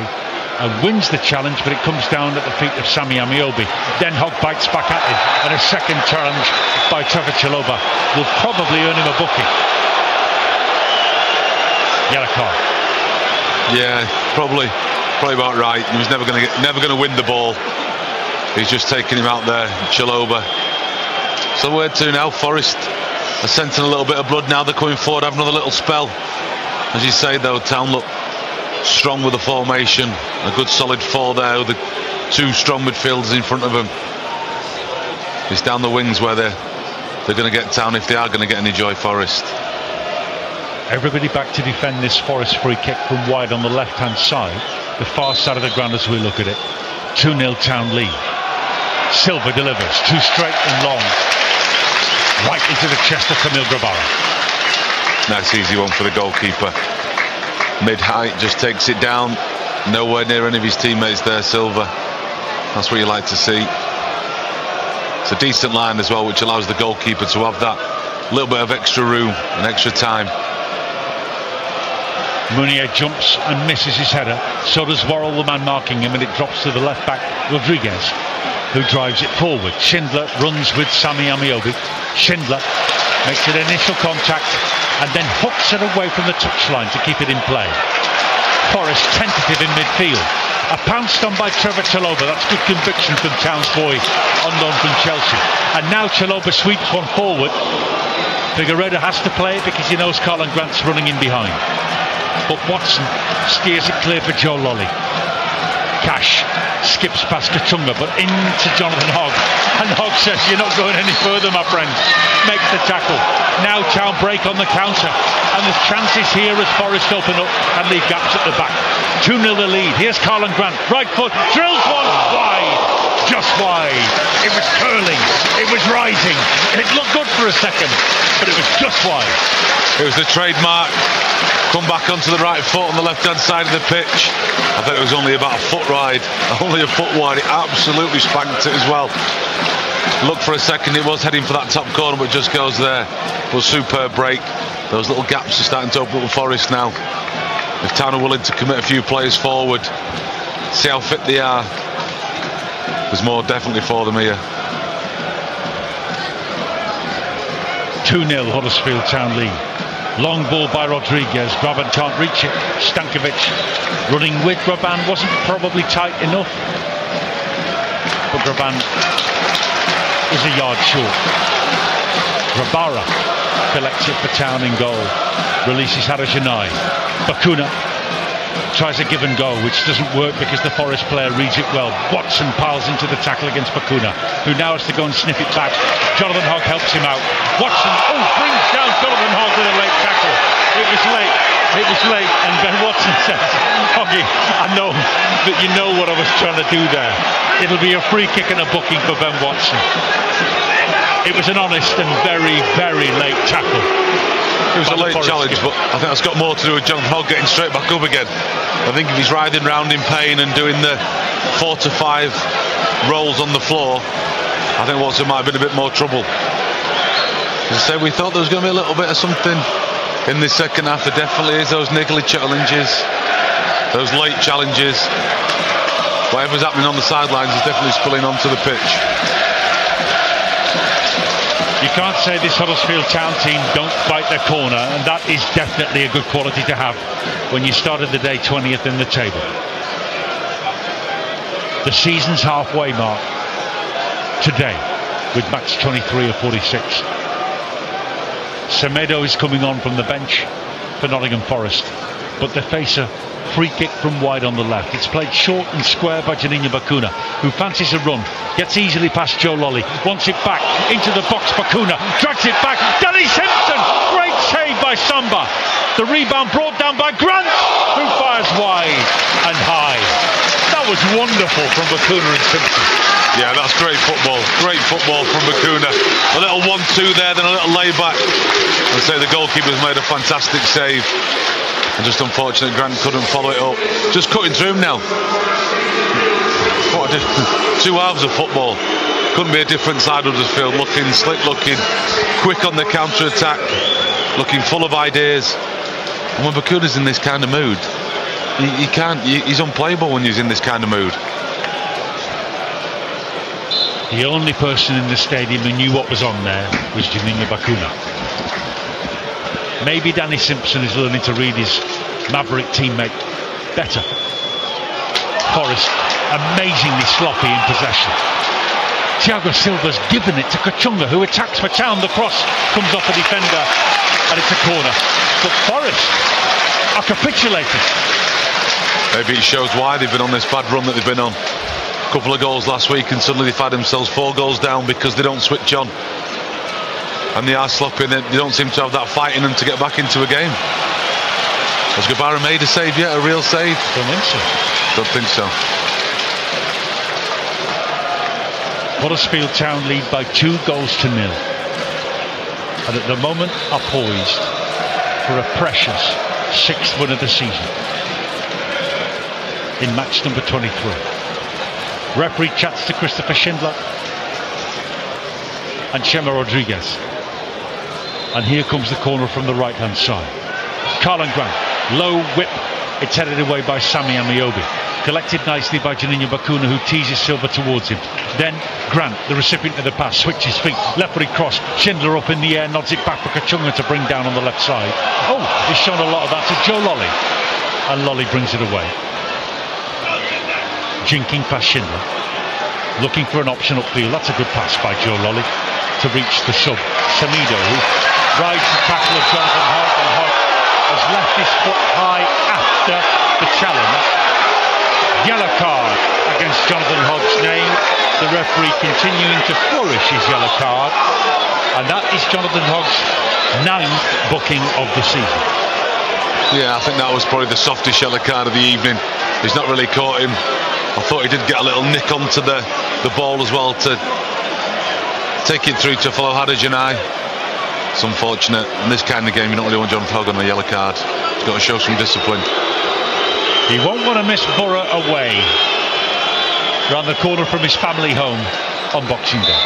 and wins the challenge, but it comes down at the feet of Sami Amiobi. Then Hogg bites back at him, and a second challenge by Trevor Chalobah will probably earn him a booking. Yellow card. Yeah, probably about right. He was never going to win the ball. He's just taking him out there, Chalobah. So where to now? Forest are sensing a little bit of blood now. They're coming forward, having another little spell. As you say though, Town look strong with the formation. A good solid four there with the two strong midfielders in front of them. It's down the wings where they're going to get Town if they are going to get any joy, Forest. Everybody back to defend this Forest free kick from wide on the left-hand side, the far side of the ground as we look at it. 2-0 Town lead. Silva delivers, too straight and long, right into the chest of Camille Grabara. Nice easy one for the goalkeeper. Mid-height, just takes it down. Nowhere near any of his teammates there, Silva. That's what you like to see. It's a decent line as well, which allows the goalkeeper to have that little bit of extra room and extra time. Munier jumps and misses his header. So does Worrell, the man marking him, and it drops to the left back, Rodriguez, who drives it forward. Schindler runs with Sami Amiobi. Schindler makes an initial contact and then hooks it away from the touchline to keep it in play. Forest tentative in midfield. Pounced on by Trevor Chalobah. That's good conviction from Town's boy on loan from Chelsea. And now Chalobah sweeps one forward. Figueiredo has to play it because he knows Karlan Grant's running in behind. But Watson steers it clear for Joe Lolly. Cash skips past Kachunga, but into Jonathan Hogg. And Hogg says, "You're not going any further, my friend." Makes the tackle. Now Chow break on the counter. And there's chances here as Forest open up and leave gaps at the back. 2-0 the lead. Here's Carlin Grant. Right foot. Drills one wide. Just wide. It was curling. It was rising. It looked good for a second, but it was just wide. It was the trademark. Come back onto the right foot on the left-hand side of the pitch. I bet it was only about a foot wide. Only a foot wide. It absolutely spanked it as well. Looked for a second, it was heading for that top corner, but just goes there. But superb break. Those little gaps are starting to open up Forest now. If Town are willing to commit a few players forward, see how fit they are, there's more definitely for them here. 2-0 Huddersfield Town lead. Long ball by Rodriguez. Graban can't reach it. Stankovic running with Graban. Wasn't probably tight enough, but Graban is a yard short. Rabara collects it for Town in goal. Releases Harajanai. Bakuna tries a give and go, which doesn't work because the Forest player reads it well. Watson piles into the tackle against Bakuna, who now has to go and sniff it back. Jonathan Hogg helps him out. Watson brings down Jonathan Hogg with a late tackle. It was late. It was late, and Ben Watson says, "Hoggy, I know that you know what I was trying to do there." It'll be a free kick and a booking for Ben Watson. It was an honest and very, very late tackle. It was a late challenge, but I think that's got more to do with Jonathan Hogg getting straight back up again. I think if he's writhing round in pain and doing the 4 to 5 rolls on the floor, I think Watson might have been a bit more trouble. As I said, we thought there was going to be a little bit of something in the second half. There definitely is. Those niggly challenges, those late challenges. Whatever's happening on the sidelines is definitely spilling onto the pitch. You can't say this Huddersfield Town team don't fight their corner, and that is definitely a good quality to have when you started the day 20th in the table. The season's halfway mark today with match 23 of 46. Semedo is coming on from the bench for Nottingham Forest, but they face a free kick from wide on the left. It's played short and square by Juninho Bakuna, who fancies a run, gets easily past Joe Lolly, wants it back into the box. Bakuna drags it back. Danny Simpson, great save by Samba. The rebound brought down by Grant, who fires wide and high. That was wonderful from Bakuna and Simpson. Yeah, that's great football. Great football from Bakuna. A little 1-2 there, then a little layback. I'd say the goalkeeper's made a fantastic save. And just unfortunate Grant couldn't follow it up. Just cutting through him now. What a two halves of football. Couldn't be a different side of Huddersfield. Looking slick, looking quick on the counter-attack, looking full of ideas. And when Bakuna's in this kind of mood, he can't. He's unplayable when he's in this kind of mood. The only person in the stadium who knew what was on there was Juninho Bakuna. Maybe Danny Simpson is learning to read his Maverick teammate better. Forest amazingly sloppy in possession. Thiago Silva's given it to Kachunga, who attacks for Town. The cross comes off a defender and it's a corner. But Forest are capitulating. Maybe it shows why they've been on this bad run that they've been on. A couple of goals last week and suddenly they find themselves 4 goals down because they don't switch on. And they are sloppy, and they don't seem to have that fight in them to get back into a game. Has Gabara made a save yet? A real save? Don't think so. Don't think so. Huddersfield Town lead by 2 goals to 0. And at the moment are poised for a precious 6th win of the season in match number 23. Referee chats to Christopher Schindler and Chema Rodriguez. And here comes the corner from the right hand side. Carlin Grant, low whip. It's headed away by Sami Amiobi. Collected nicely by Juninho Bakuna, who teases Silva towards him. Then Grant, the recipient of the pass, switches feet. Left footed cross. Schindler up in the air, nods it back for Kachunga to bring down on the left side. Oh, he's shown a lot of that to Joe Lolly. And Lolly brings it away. Jinking past Schindler. Looking for an option upfield. That's a good pass by Joe Lolly to reach the sub. Semedo, who rides the tackle of Jonathan Hogg, and Hogg has left his foot high after the challenge. Yellow card against Jonathan Hogg's name. The referee continuing to flourish his yellow card. And that is Jonathan Hogg's 9th booking of the season. Yeah, I think that was probably the softest yellow card of the evening. He's not really caught him. I thought he did get a little nick onto the ball as well to take it through to follow Huddersfield. It's unfortunate. In this kind of game, you don't really want Jonathan Hogg on a yellow card. He's got to show some discipline. He won't want to miss Borough away. Round the corner from his family home on Boxing Day.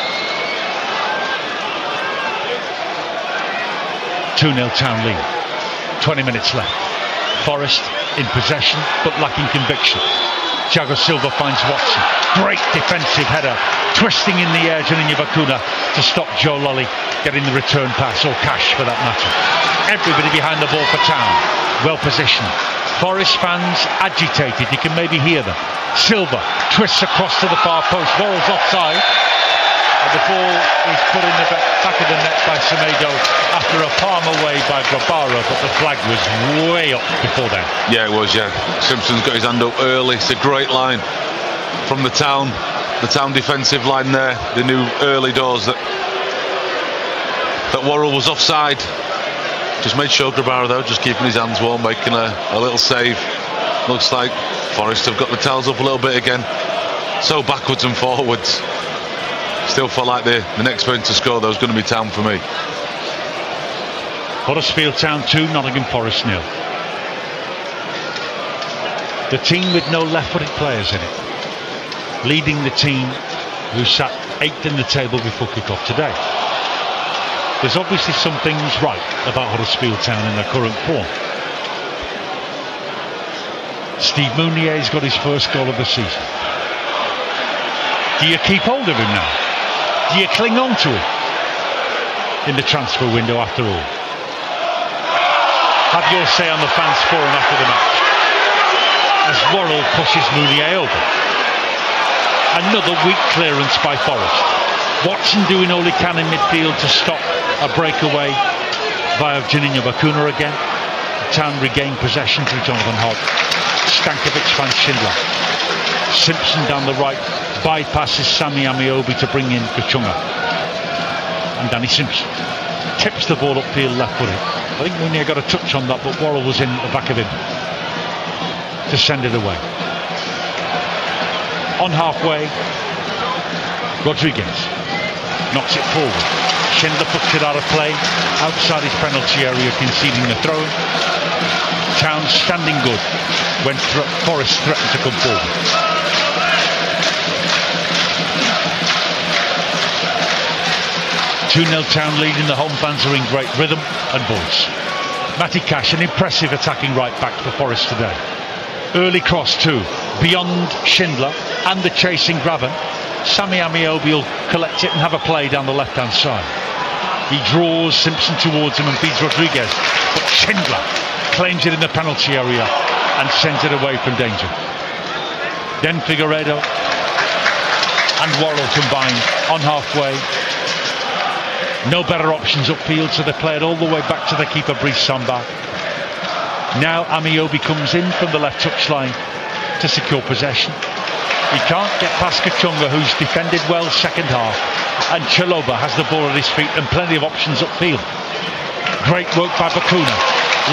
2-0 Town lead. 20 minutes left. Forest in possession but lacking conviction. Thiago Silva finds Watson. Great defensive header. Twisting in the air, Juninho Bacuna to stop Joe Lolly getting the return pass, or Cash for that matter. Everybody behind the ball for Town. Well positioned. Forest fans agitated. You can maybe hear them. Silva twists across to the far post. Worrell's offside. And the ball is put in the back of the net by Semedo after a palm away by Grabara, but the flag was way up before then. Yeah, it was, yeah. Simpson's got his hand up early. It's a great line from the Town defensive line there. They knew early doors that Worrell was offside. Just made sure Grabara, though, just keeping his hands warm, making a little save. Looks like Forest have got the towels up a little bit again. So backwards and forwards. Still felt like the next person to score, though, was going to be Town for me. Huddersfield Town 2, Nottingham Forest 0. The team with no left-footed players in it, leading the team who sat 8th in the table before kick-off today. There's obviously some things right about Huddersfield Town in their current form. Steve Mounier's got his first goal of the season. Do you keep hold of him now? Do you cling on to him in the transfer window after all? Have your say on the fans forum after the match as Worrell pushes Mounier over. Another weak clearance by Forest. Watson doing all he can in midfield to stop a breakaway via Juninho Bacuna again. Town regain possession through Jonathan Hogg. Stankovic finds Schindler. Simpson down the right bypasses Sami Amiobi to bring in Kachunga. And Danny Simpson tips the ball upfield left-footed. I think Mounier got a touch on that, but Worrell was in the back of him to send it away. On halfway, Rodriguez knocks it forward. Schindler puts it out of play outside his penalty area, conceding the throw. Town standing good when Forest threatened to come forward. 2-0 Town leading. The home fans are in great rhythm and voice. Matty Cash, an impressive attacking right back for Forest today. Early cross too, beyond Schindler and the chasing Graven. Sami Amiobi will collect it and have a play down the left-hand side. He draws Simpson towards him and feeds Rodriguez, but Schindler claims it in the penalty area and sends it away from danger. Then Figueiredo and Worrell combined on halfway. No better options upfield, so they play it all the way back to the keeper, Brice Samba. Now Amiobi comes in from the left touchline to secure possession. He can't get past Kachunga, who's defended well second half, and Chaloba has the ball at his feet and plenty of options upfield. Great work by Bacuna,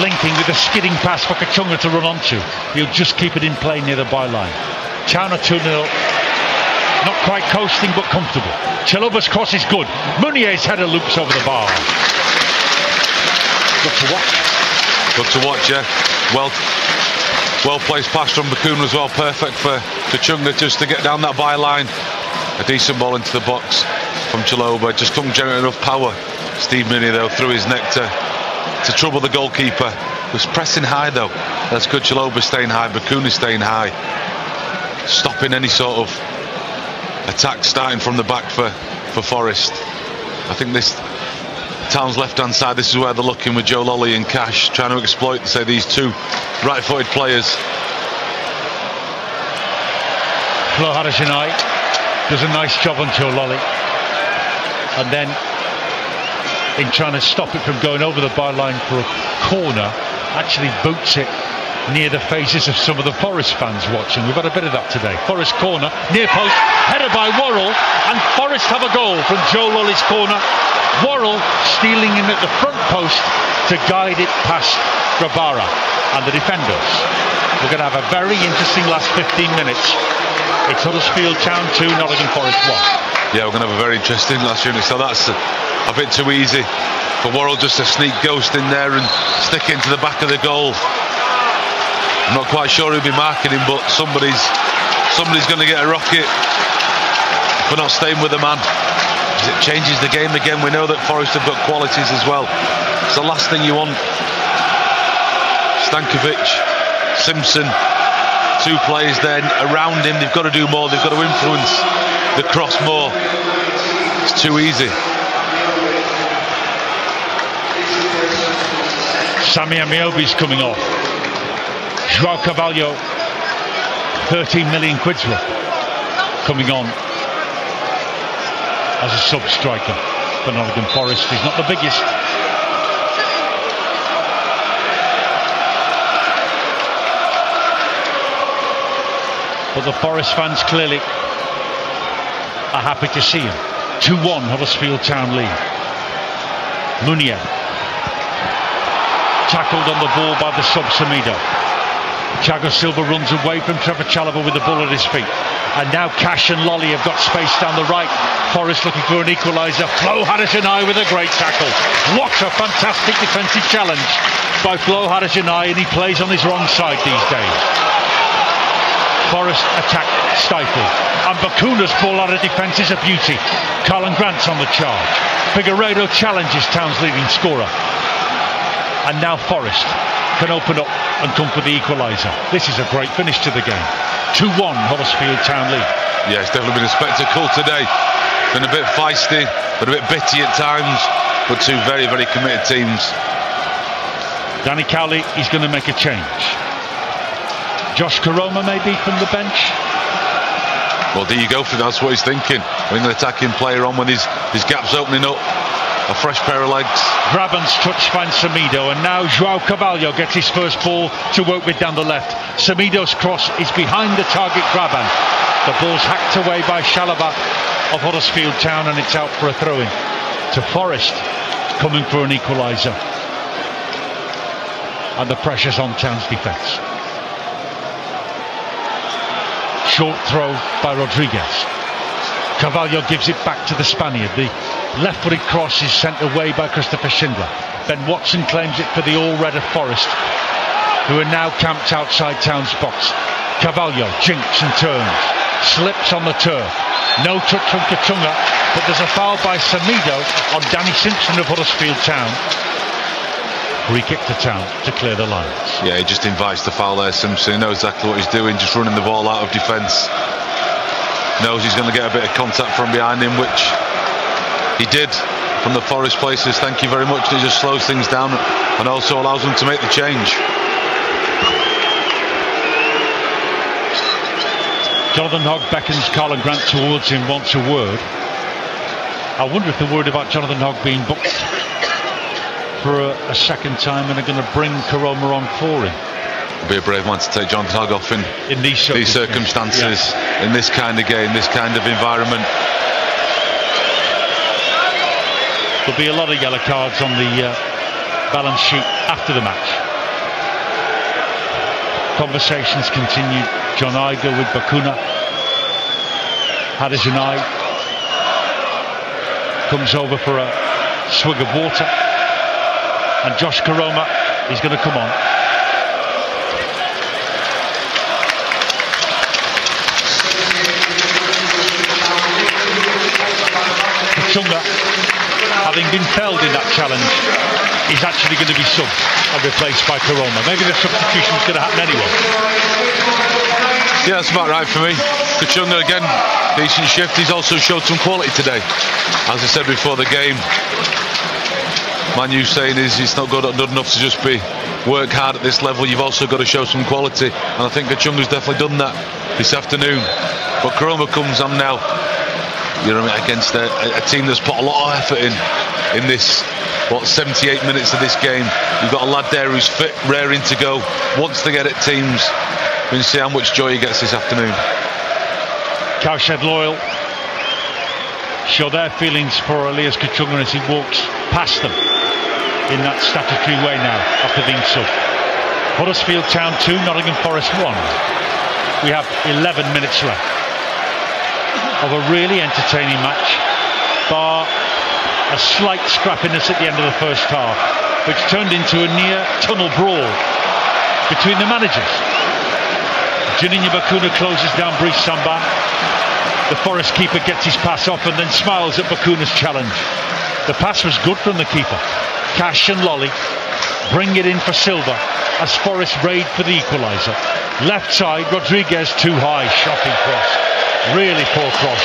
linking with a skidding pass for Kachunga to run onto. He'll just keep it in play near the byline. Town are 2-0. Not quite coasting, but comfortable. Chaloba's cross is good. Mounier's header loops over the bar. Good to watch. Good to watch, yeah. Well placed pass from Bacuna as well. Perfect for Kachunga just to get down that byline. A decent ball into the box from Chaloba. Just couldn't generate enough power. Steve Mounier, though, threw his neck to trouble the goalkeeper. Was pressing high, though. That's good. Chaloba staying high. Bacuna staying high. Stopping any sort of attack starting from the back for Forest. I think this Town's left-hand side, this is where they're looking with Joe Lolly and Cash, trying to exploit, say, these two right-footed players. Flo Huddersfield does a nice job on Joe Lolly, and then in trying to stop it from going over the byline for a corner, actually boots it near the faces of some of the Forest fans watching. We've had a bit of that today. Forest corner, near post, headed by Worrell, and Forest have a goal from Joe Lully's corner. Worrell stealing in at the front post to guide it past Grabara and the defenders. We're going to have a very interesting last 15 minutes. It's Huddersfield Town 2, Nottingham Forest 1. Yeah, we're going to have a very interesting last unit. So that's a bit too easy for Worrell just to sneak Ghost in there and stick into the back of the goal. I'm not quite sure who'll be marking him, but somebody's going to get a rocket for not staying with the man. It changes the game again. We know that Forest have got qualities as well. It's the last thing you want. Stankovic, Simpson, two players then around him. They've got to do more. They've got to influence the cross more. It's too easy. Sammy Amiobi's coming off. João Carvalho, 13 million quid's worth, coming on as a sub-striker for Nottingham Forest. He's not the biggest. But the Forest fans clearly are happy to see him. 2-1 Huddersfield Town lead. Munier tackled on the ball by the sub Samido. Thiago Silva runs away from Trevor Chalobah with the ball at his feet. And now Cash and Lolly have got space down the right. Forest looking for an equaliser. Flo Haderson-Aye with a great tackle. What a fantastic defensive challenge by Flo Haderson-Aye, and he plays on his wrong side these days. Forest attack stifled. And Bakuna's ball out of defence is a beauty. Carlin Grant's on the charge. Figueiredo challenges Town's leading scorer. And now Forest can open up and come for the equaliser. This is a great finish to the game. 2-1 Huddersfield Town lead. Yeah, it's definitely been a spectacle today. Been a bit feisty, but a bit bitty at times, but two very, very committed teams. Danny Cowley is going to make a change. Josh Karoma maybe from the bench. Well, there you go, for that's what he's thinking. Bring an attacking player on when his gap's opening up. A fresh pair of legs. Graban's touch finds Samido, and now João Carvalho gets his first ball to work with down the left. Samido's cross is behind the target Graban. The ball's hacked away by Chalobah of Huddersfield Town, and it's out for a throw-in to Forest, coming for an equaliser. And the pressure's on Town's defence. Short throw by Rodriguez. Carvalho gives it back to the Spaniard. The left-footed cross is sent away by Christopher Schindler. Ben Watson claims it for the all-red of Forest, who are now camped outside Town's box. Carvalho jinks and turns, slips on the turf. No touch from Kachunga, but there's a foul by Samido on Danny Simpson of Huddersfield Town. Free kick to Town to clear the lines. Yeah, he just invites the foul there, Simpson. He knows exactly what he's doing, just running the ball out of defence. Knows he's going to get a bit of contact from behind him, which he did from the Forest places. Thank you very much. It just slows things down and also allows them to make the change. Jonathan Hogg beckons Carlin Grant towards him, wants a word. I wonder if they're worried about Jonathan Hogg being booked for a second time and are going to bring Karoma on for him. Be a brave man to take Jonathan Hogg off in these circumstances, in this kind of game, this kind of environment. There'll be a lot of yellow cards on the balance sheet after the match. Conversations continue. John Iger with Bakuna. Haderson-Aye comes over for a swig of water, and Josh Karoma is going to come on. Kachunga, having been felled in that challenge, is actually going to be subbed and replaced by Karoma. Maybe the substitution's going to happen anyway. Yeah, that's about right for me. Kachunga again, decent shift. He's also showed some quality today. As I said before the game, Manu saying is it's not good enough to just be work hard at this level. You've also got to show some quality, and I think Kachunga's definitely done that this afternoon. But Karoma comes on now, you know, against a team that's put a lot of effort in this what, 78 minutes of this game. You've got a lad there who's fit, raring to go, wants to get at teams. We can see how much joy he gets this afternoon. Cowshed Loyal show their feelings for Elias Kachunga as he walks past them in that statutory way now after being subbed. Huddersfield Town 2, Nottingham Forest 1. We have 11 minutes left of a really entertaining match, bar a slight scrappiness at the end of the first half, which turned into a near tunnel brawl between the managers. Juninho Bakuna closes down Brice Samba. The Forest keeper gets his pass off and then smiles at Bakuna's challenge. The pass was good from the keeper. Cash and Lolly bring it in for Silva as Forest raid for the equaliser. Left side, Rodriguez too high, shocking cross. Really poor cross.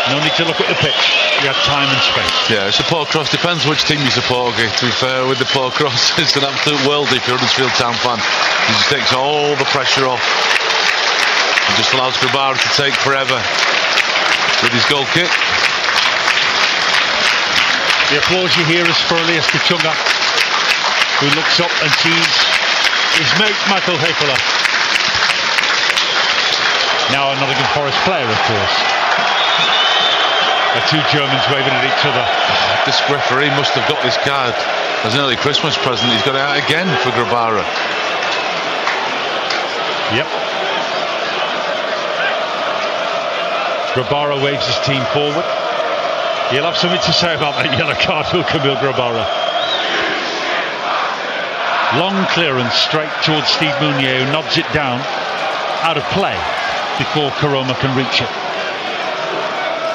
No need to look at the pitch. You have time and space. Yeah, it's a poor cross. Depends which team you support. Okay, to be fair, with the poor cross, it's an absolute worldie if you're a Huddersfield Town fan. He just takes all the pressure off and just allows Grabara to take forever with his goal kick. The applause you hear is for Elias Kachunga, who looks up and sees his mate Michael Heifele. Now a Nottingham Forest player, of course. The two Germans waving at each other. This referee must have got this card as an early Christmas present. He's got it out again for Grabara. Yep. Grabara waves his team forward. He'll have something to say about that yellow card, will Kamil Grabara. Long clearance straight towards Steve Mounier, who nods it down out of play before Karoma can reach it.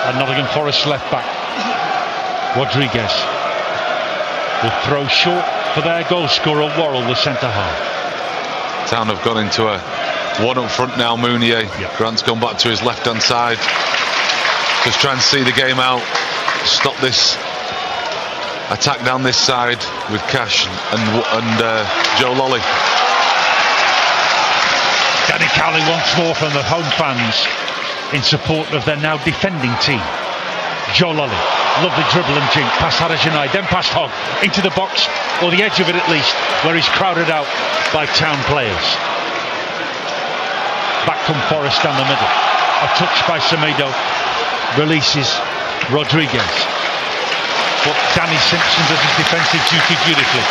And Nottingham Forest left back Rodriguez will throw short for their goal scorer Worrell, the centre half. Town have gone into a one up front now. Mounier. Yep. Grant's gone back to his left hand side, just trying to see the game out, stop this attack down this side with Cash and Joe Lolly. Danny Cowley once more from the home fans in support of their now defending team. Joe Lolly, lovely dribble and jink past Harajanai, then past Hogg into the box, or the edge of it at least, where he's crowded out by Town players. Back come Forest down the middle. A touch by Semedo releases Rodriguez, but Danny Simpson does his defensive duty beautifully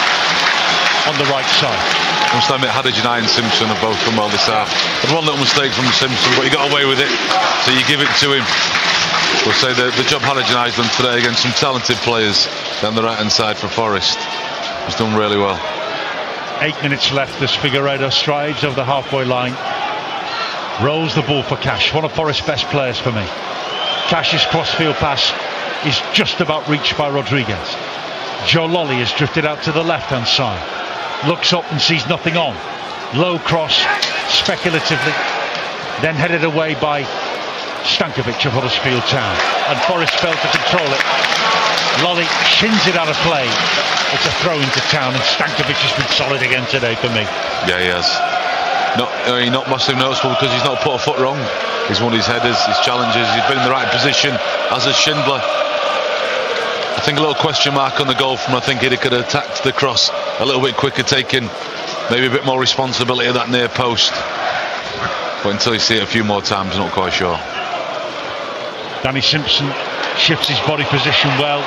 on the right side. I must admit, Harajanai and Simpson have both come well this half. Had one little mistake from Simpson, but he got away with it, so you give it to him. We'll say the job Harajanai's done today against some talented players down the right hand side for Forest. He's done really well. 8 minutes left as Figueiredo strides over the halfway line, rolls the ball for Cash, one of Forest's best players for me. Cash's crossfield pass is just about reached by Rodriguez. Joe Lolly has drifted out to the left hand side, looks up and sees nothing on. Low cross, speculatively, then headed away by Stankovic of Huddersfield Town, and Forest failed to control it. Lolly shins it out of play. It's a throw into Town, and Stankovic has been solid again today for me. Yeah, he has. Not massively noticeable because he's not put a foot wrong. He's won his headers, his challenges, he's been in the right position, as has Schindler. I think a little question mark on the goal from, I think he could have attacked the cross a little bit quicker, taking maybe a bit more responsibility of that near post. But until you see it a few more times, I'm not quite sure. Danny Simpson shifts his body position well.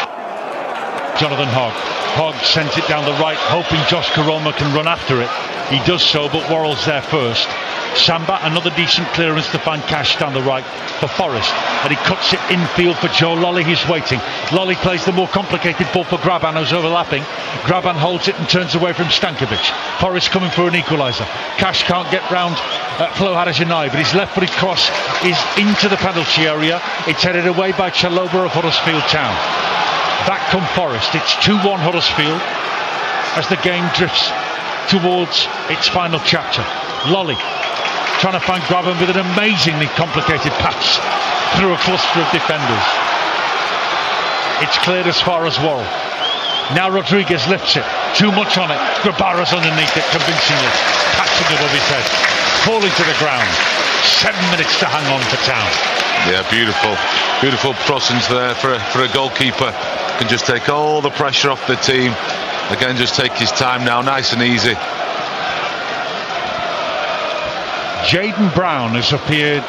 Jonathan Hogg. Hogg sends it down the right, hoping Josh Karoma can run after it. He does so, but Worrell's there first. Samba, another decent clearance to find Cash down the right for Forest, and he cuts it infield for Joe Lolly, who's waiting. Lolly plays the more complicated ball for Graban, who's overlapping. Graban holds it and turns away from Stankovic. Forest coming for an equaliser. Cash can't get round Flo Harajanai, but his left-footed cross is into the penalty area. It's headed away by Chaloba of Huddersfield Town. Back come Forest. It's 2-1 Huddersfield as the game drifts towards its final chapter. Lolly trying to find Graban with an amazingly complicated pass through a cluster of defenders. It's cleared as far as Worrell. Now Rodriguez lifts it. Too much on it. Grabara's underneath it convincingly, catching above his head, falling to the ground. 7 minutes to hang on for Town. Yeah, beautiful crossings there for a goalkeeper. can just take all the pressure off the team. Again, just take his time now, nice and easy. Jaden Brown has appeared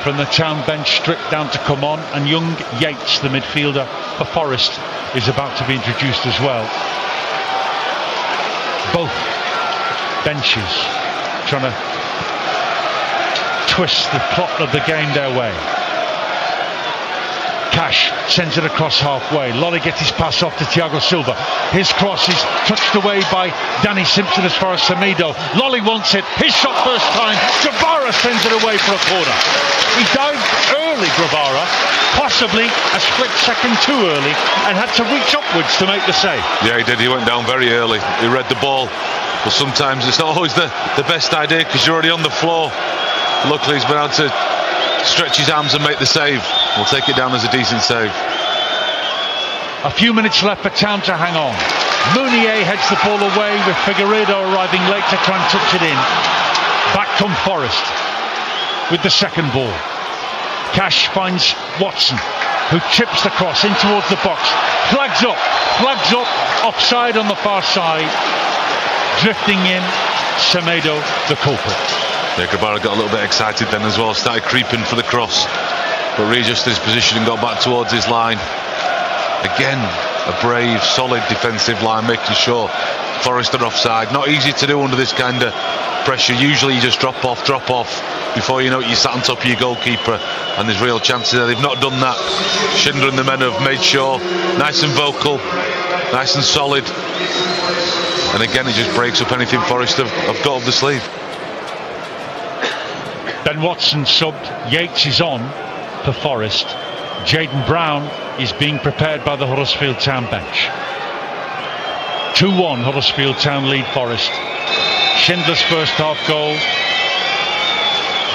from the Town bench, stripped down to come on, and young Yates, the midfielder for Forest, is about to be introduced as well. Both benches trying to twist the plot of the game their way. Cash sends it across halfway. Lolly gets his pass off to Thiago Silva. His cross is touched away by Danny Simpson as far as Semedo. Lolly wants it. His shot first time. Guevara sends it away for a corner. He dived early, Guevara, possibly a split second too early, and had to reach upwards to make the save. Yeah, he did. He went down very early. He read the ball. But sometimes it's not always the best idea because you're already on the floor. Luckily, he's been able to stretch his arms and make the save. We'll take it down as a decent save. A few minutes left for Town to hang on. Mounier heads the ball away with Figueiredo arriving late to try and touch it in. Back come Forest with the second ball. Cash finds Watson, who chips the cross in towards the box. Flags up, offside on the far side. Drifting in, Semedo, the culprit. Yeah, Guevara got a little bit excited then as well, started creeping for the cross, but readjusted his position and got back towards his line. Again, a brave, solid defensive line, making sure Forest are offside. Not easy to do under this kind of pressure. Usually you just drop off. Before you know it, you sat on top of your goalkeeper, and there's real chances there. They've not done that. Schindler and the men have made sure, nice and vocal, nice and solid. And again, it just breaks up anything Forest have got up the sleeve. Ben Watson subbed. Yates is on for Forest. Jaden Brown is being prepared by the Huddersfield Town bench. 2-1 Huddersfield Town lead Forest. Schindler's first half goal,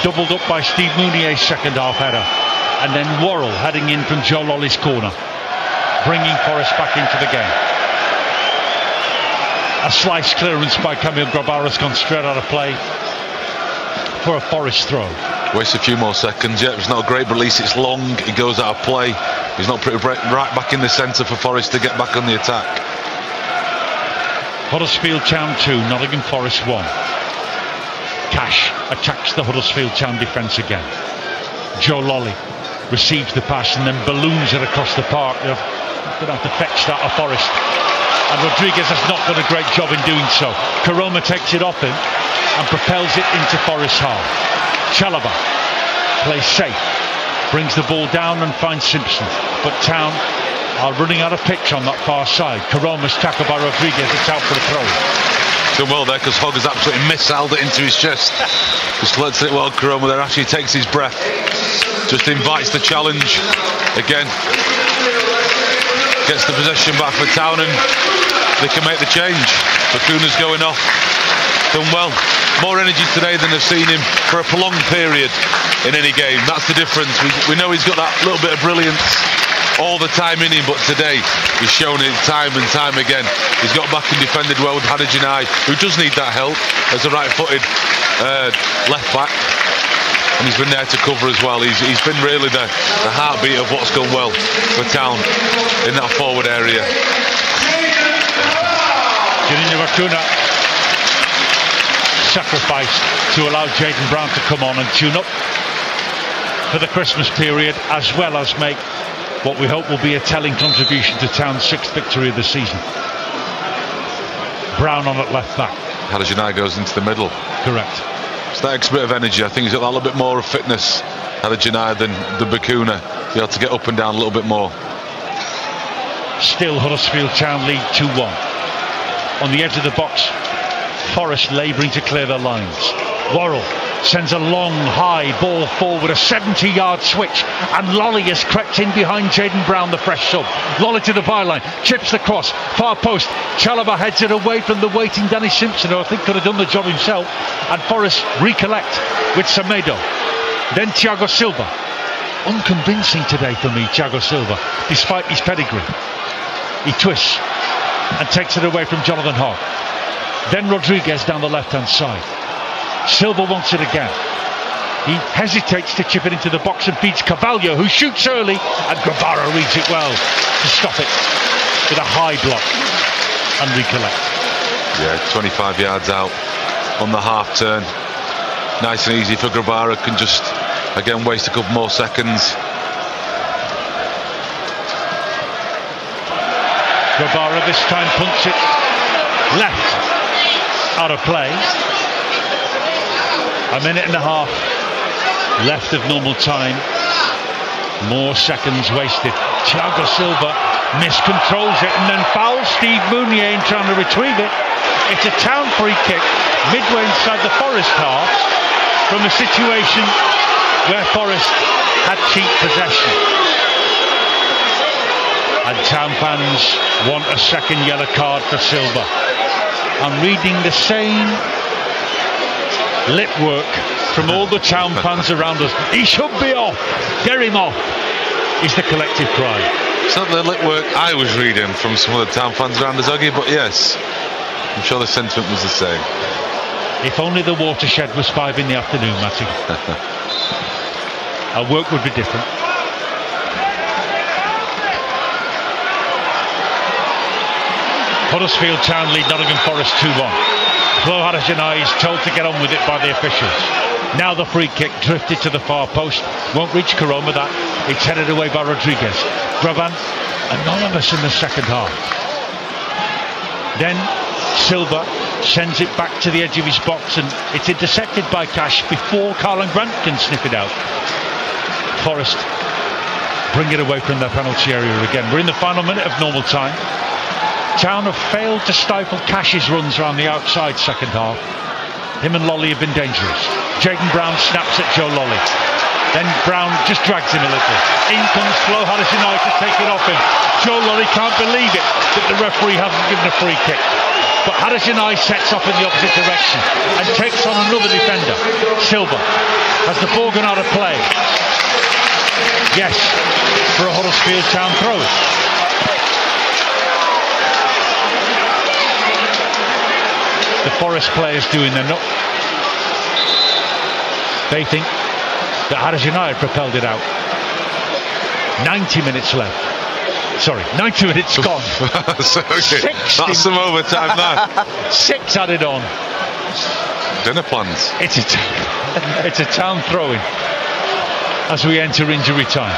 doubled up by Steve Mounier's second half header, and then Worrell heading in from Joe Lolly's corner, bringing Forest back into the game. A slice clearance by Camille Guevara has gone straight out of play for a Forest throw. Wastes a few more seconds. Yeah, it's not a great release. It's long. It goes out of play. He's not pretty right back in the centre for Forest to get back on the attack. Huddersfield Town 2, Nottingham Forest 1. Cash attacks the Huddersfield Town defence again. Joe Lolly receives the pass and then balloons it across the park. They're going to have to fetch that of Forest. And Rodriguez has not done a great job in doing so. Karoma takes it off him and propels it into Forest half. Chalobah plays safe, brings the ball down and finds Simpson, but Town are running out of pitch on that far side. Karoma's tackled by Rodriguez. It's out for the throw. Done well there because Hogg has absolutely missiled it into his chest. Just lets it well. Karoma there actually takes his breath, just invites the challenge again, gets the possession back for Town, and they can make the change. Bakuna's going off. Done well. More energy today than I've seen him for a prolonged period in any game. That's the difference. We know he's got that little bit of brilliance all the time in him, but today he's shown it time and time again. He's got back and defended well with Huddersfield, who does need that help as a right-footed left back, and he's been there to cover as well. He's been really the heartbeat of what's gone well for Town in that forward area. Juninho Bakuna sacrificed to allow Jaden Brown to come on and tune up for the Christmas period, as well as make what we hope will be a telling contribution to Town's 6th victory of the season. Brown on at left back. Huddersfield goes into the middle. Correct. It's that extra bit of energy. I think he's got that little bit more of fitness, Huddersfield, than the Bakuna. Be able to get up and down a little bit more. Still Huddersfield Town lead 2-1. On the edge of the box, Forest labouring to clear their lines. Worrell sends a long, high ball forward, a 70-yard switch, and Lolly has crept in behind Jaden Brown, the fresh sub. Lolly to the byline, chips the cross, far post. Chalobah heads it away from the waiting Danny Simpson, who I think could have done the job himself, and Forest recollect with Semedo. Then Thiago Silva. Unconvincing today for me, Thiago Silva, despite his pedigree. He twists and takes it away from Jonathan Hogg. Then Rodriguez down the left-hand side. Silva wants it again. He hesitates to chip it into the box and beats Carvalho, who shoots early, and Grabara reads it well to stop it with a high block and recollect. Yeah, 25 yards out on the half turn. Nice and easy for Grabara, can just again waste a couple more seconds. Grabara this time punts it left out of play. A minute and a half left of normal time. More seconds wasted. Thiago Silva miscontrols it and then fouls Steve Mounier in trying to retrieve it. It's a Town free kick midway inside the Forest half from a situation where Forest had cheap possession. And Town fans want a second yellow card for Silva. I'm reading the same lip work from all the Town fans around us. He should be off. Get him off, is the collective cry. It's not the lip work I was reading from some of the Town fans around us, Oggy, but yes, I'm sure the sentiment was the same. If only the watershed was 5 in the afternoon, Matty. Our work would be different. Huddersfield Town lead Nottingham Forest 2-1. Flo Huddersfield is told to get on with it by the officials. Now the free kick drifted to the far post. Won't reach Karoma, that. It's headed away by Rodriguez. Graban, anonymous in the second half. Then Silva sends it back to the edge of his box and it's intercepted by Cash before Karlan Grant can sniff it out. Forest bring it away from their penalty area again. We're in the final minute of normal time. Town have failed to stifle Cash's runs around the outside second half. Him and Lolly have been dangerous. Jaden Brown snaps at Joe Lolly. Then Brown just drags him a little. In comes Flo Huddersfield to take it off him. Joe Lolly can't believe it that the referee hasn't given a free kick. But Huddersfield sets off in the opposite direction and takes on another defender. Silva. Has the ball gone out of play? Yes, for a Huddersfield Town throw. The Forest players doing their nut. They think that Huddersfield propelled it out. 90 minutes left. Sorry, 90 minutes gone. Okay. That's some overtime now. 6 added on. Dinner plans. It's a Town throw-in as we enter injury time.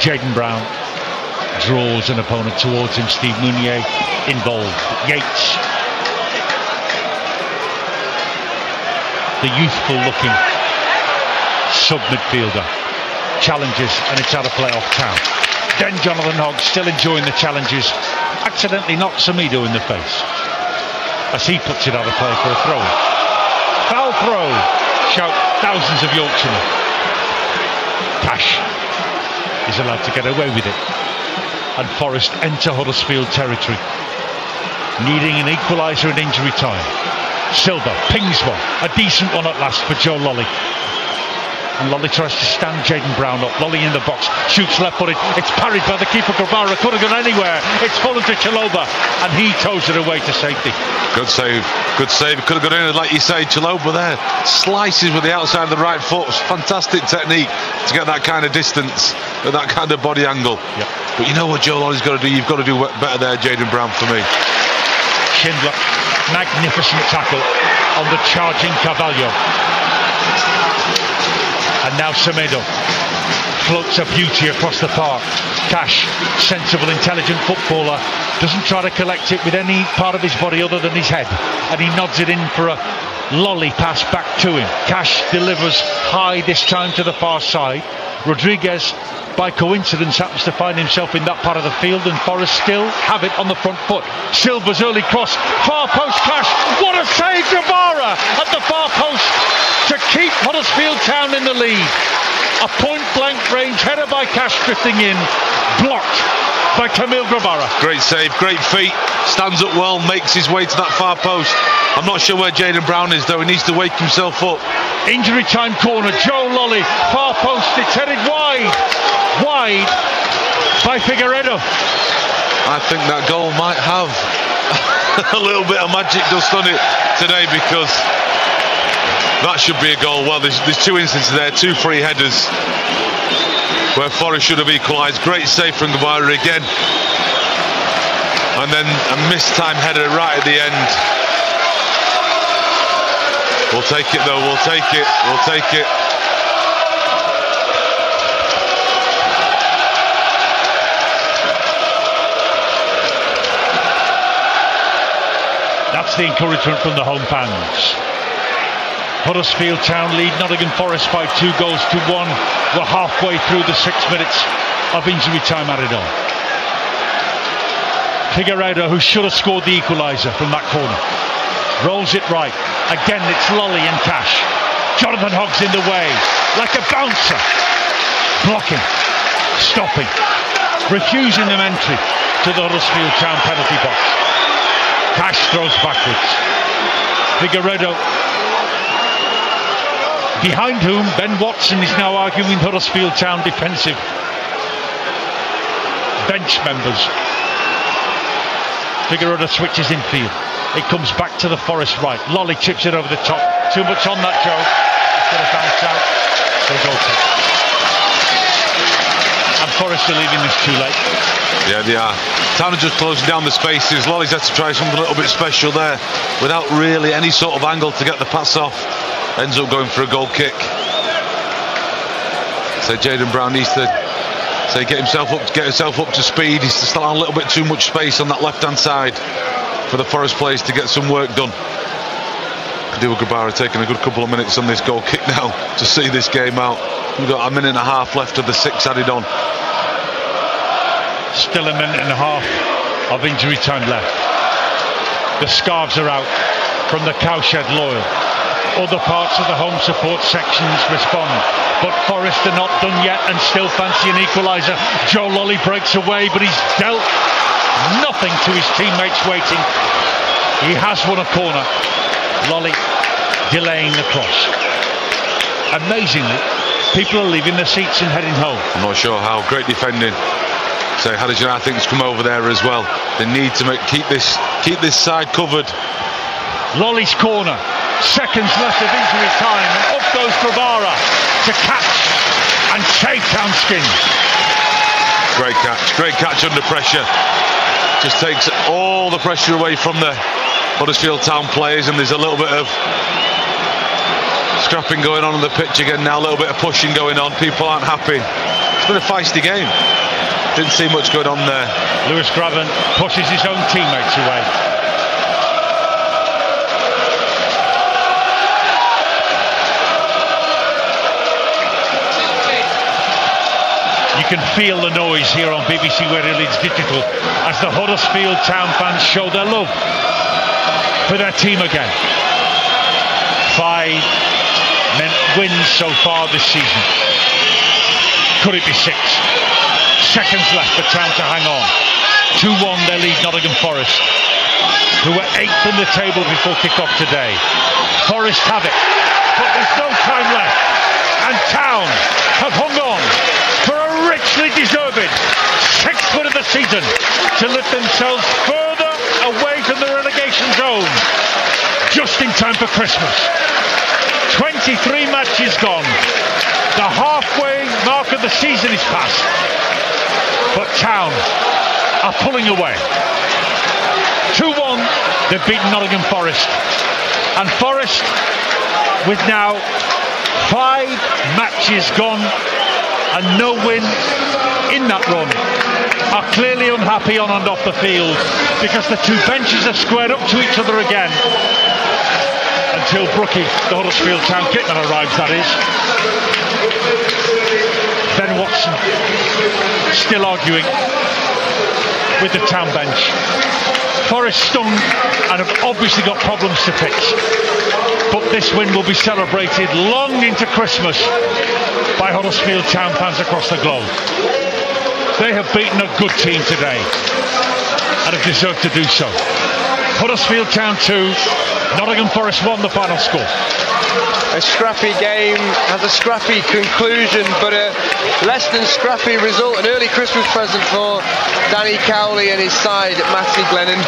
Jaden Brown draws an opponent towards him. Steve Mounier involved. Yates, the youthful looking sub-midfielder, challenges and it's out of play off Town. Then Jonathan Hogg, still enjoying the challenges, accidentally knocks Samido in the face as he puts it out of play for a throw. Foul throw, shout thousands of Yorkshiremen. Cash is allowed to get away with it and Forest enter Huddersfield territory, needing an equaliser in injury time. Silva pings one, a decent one at last for Joe Lolly. And Lolly tries to stand Jaden Brown up. Lolly in the box, shoots left-footed. It's parried by the keeper, Grabara. Could have gone anywhere. It's fallen to Chaloba, and he toes it away to safety. Good save, good save. Could have gone in, like you say, Chaloba there. Slices with the outside of the right foot. Fantastic technique to get that kind of distance, at that kind of body angle. Yep. But you know what Joe Lolly's got to do? You've got to do better there, Jaden Brown, for me. Schindler, magnificent tackle on the charging Carvalho. And now Semedo floats a beauty across the park. Cash, sensible, intelligent footballer, doesn't try to collect it with any part of his body other than his head, and he nods it in for a Lolly pass back to him. Cash delivers high this time to the far side. Rodriguez, by coincidence, happens to find himself in that part of the field, and Forest still have it on the front foot. Silva's early cross, far post Cash. What a save, Grabara at the far post to keep Huddersfield Town in the lead. A point-blank range header by Cash drifting in, blocked by Camille Grabara. Great save, great feet, stands up well, makes his way to that far post. I'm not sure where Jaden Brown is though, he needs to wake himself up. Injury time corner, Joe Lolly, far post, it's headed wide by Figueiredo. I think that goal might have a little bit of magic dust on it today, because That should be a goal. Well, there's two instances there, two free headers where Forest should have equalised. Great save from Guevara again. And then a mistimed header right at the end. We'll take it though, we'll take it, we'll take it. That's the encouragement from the home fans. Huddersfield Town lead Nottingham Forest by 2 goals to 1. We're halfway through the 6 minutes of injury time added on. Figueiredo, who should have scored the equaliser from that corner, rolls it right. Again, it's Lolly and Cash. Jonathan Hogg's in the way, like a bouncer. Blocking, stopping, refusing them entry to the Huddersfield Town penalty box. Cash throws backwards. Figueiredo, behind whom Ben Watson is now arguing Huddersfield Town defensive bench members. Figueiredo switches infield. It comes back to the Forest right. Lolly chips it over the top. Too much on that, Joe. It's going to bounce out for a goal kick. And Forest are leaving this too late. Yeah, they are. Town are just closing down the spaces. Lolly's had to try something a little bit special there without really any sort of angle to get the pass off. Ends up going for a goal kick. So Jaden Brown needs to get himself up to speed. He's still on a little bit too much space on that left-hand side for the Forest players to get some work done. Kadira Guevara taking a good couple of minutes on this goal kick now to see this game out. We've got a minute and a half left of the 6 added on. Still a minute and a half of injury time left. The scarves are out from the cowshed loyal. Other parts of the home support sections respond, but Forest are not done yet and still fancy an equaliser. Joe Lolly breaks away, but he's dealt nothing to his teammates waiting. He has won a corner. Lolly delaying the cross. Amazingly, people are leaving their seats and heading home. I'm not sure how. Great defending. So Huddersfield, I think, has come over there as well. They need to keep this side covered. Lolly's corner. Seconds left of injury time, and up goes Guevara to catch and save Town skin. Great catch under pressure. Just takes all the pressure away from the Huddersfield Town players, and there's a little bit of scrapping going on the pitch again now, a little bit of pushing going on. People aren't happy. It's been a feisty game. Didn't see much going on there. Lewis Graven pushes his own teammates away. You can feel the noise here on BBC Radio Leeds Digital as the Huddersfield Town fans show their love for their team again. 5 wins so far this season. Could it be 6? Seconds left for Town to hang on. 2-1 they lead Nottingham Forest, who were 8th in the table before kick-off today. Forest have it, but there's no time left, and Town have hung on for a richly deserved 6th win of the season to lift themselves further away from the relegation zone, just in time for Christmas. 23 matches gone. The halfway mark of the season is past, but Town are pulling away. 2-1, they've beaten Nottingham Forest, and Forest, with now 5 matches gone and no win in that run, are clearly unhappy on and off the field, because the 2 benches are squared up to each other again until Brookie, the Huddersfield Town kitman, arrives, that is. Ben Watson still arguing with the Town bench. Forest stung and have obviously got problems to fix, but this win will be celebrated long into Christmas by Huddersfield Town fans across the globe. They have beaten a good team today and have deserved to do so. Huddersfield Town 2, Nottingham Forest 1, the final score. A scrappy game has a scrappy conclusion, but a less than scrappy result. An early Christmas present for Danny Cowley and his side at Matthew Glennon.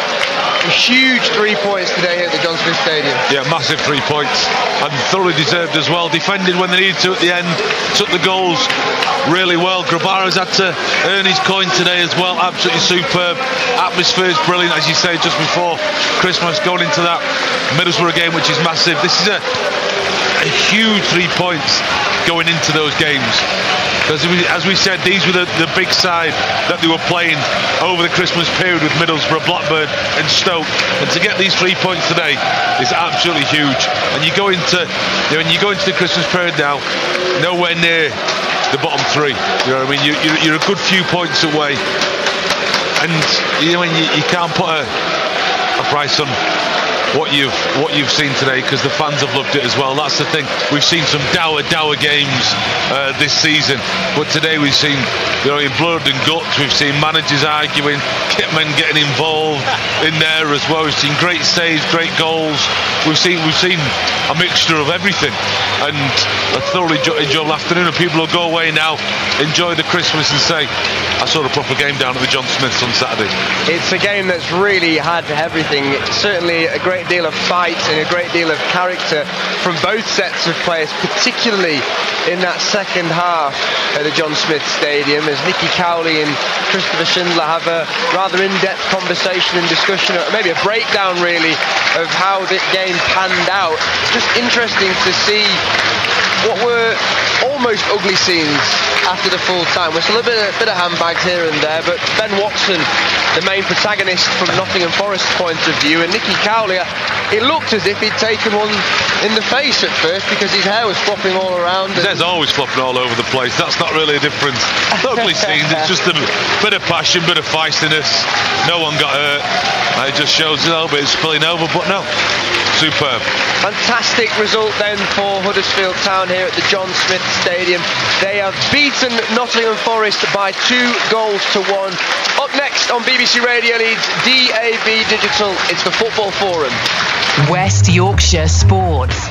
A huge 3 points today at the John Smith Stadium. Yeah, massive 3 points, and thoroughly deserved as well. Defended when they needed to at the end, took the goals really well. Grabara's had to earn his coin today as well. Absolutely superb. Atmosphere's brilliant, as you say, just before Christmas, going into that Middlesbrough game, which is massive. This is a huge 3 points going into those games, because as we said, these were the big side that they were playing over the Christmas period with Middlesbrough, Blackburn and Stoke, and to get these 3 points today is absolutely huge. And you go into the Christmas period now nowhere near the bottom three. You know what I mean? You're a good few points away, and you can't put a price on what you've seen today, because the fans have loved it as well. That's the thing. We've seen some dour games this season, but today we've seen, in blood and guts. We've seen managers arguing, kitmen getting involved in there as well. We've seen great saves, great goals. We've seen a mixture of everything, and a thoroughly enjoyable afternoon. And people will go away now, enjoy the Christmas, and say, I saw a proper game down at the John Smiths on Saturday. It's a game that's really had everything. Certainly a great deal of fight and a great deal of character from both sets of players, particularly in that second half at the John Smith Stadium, as Nicky Cowley and Christopher Schindler have a rather in-depth conversation and discussion, maybe a breakdown really, of how this game panned out. Just interesting to see what were almost ugly scenes after the full time. We're still a bit of handbags here and there, but Ben Watson, the main protagonist from Nottingham Forest's point of view, and Nicky Cowley, it looked as if he'd taken one in the face at first, because his hair was flopping all around. His hair's always flopping all over the place. That's not really a difference. Ugly scenes, it's just a bit of passion, bit of feistiness. No one got hurt. It just shows a little bit of spilling over, but no, superb. Fantastic result then for Huddersfield Town here at the John Smith Stadium. They have beaten Nottingham Forest by 2-1. Up next on BBC Radio Leeds DAB Digital, it's the Football Forum. West Yorkshire Sports.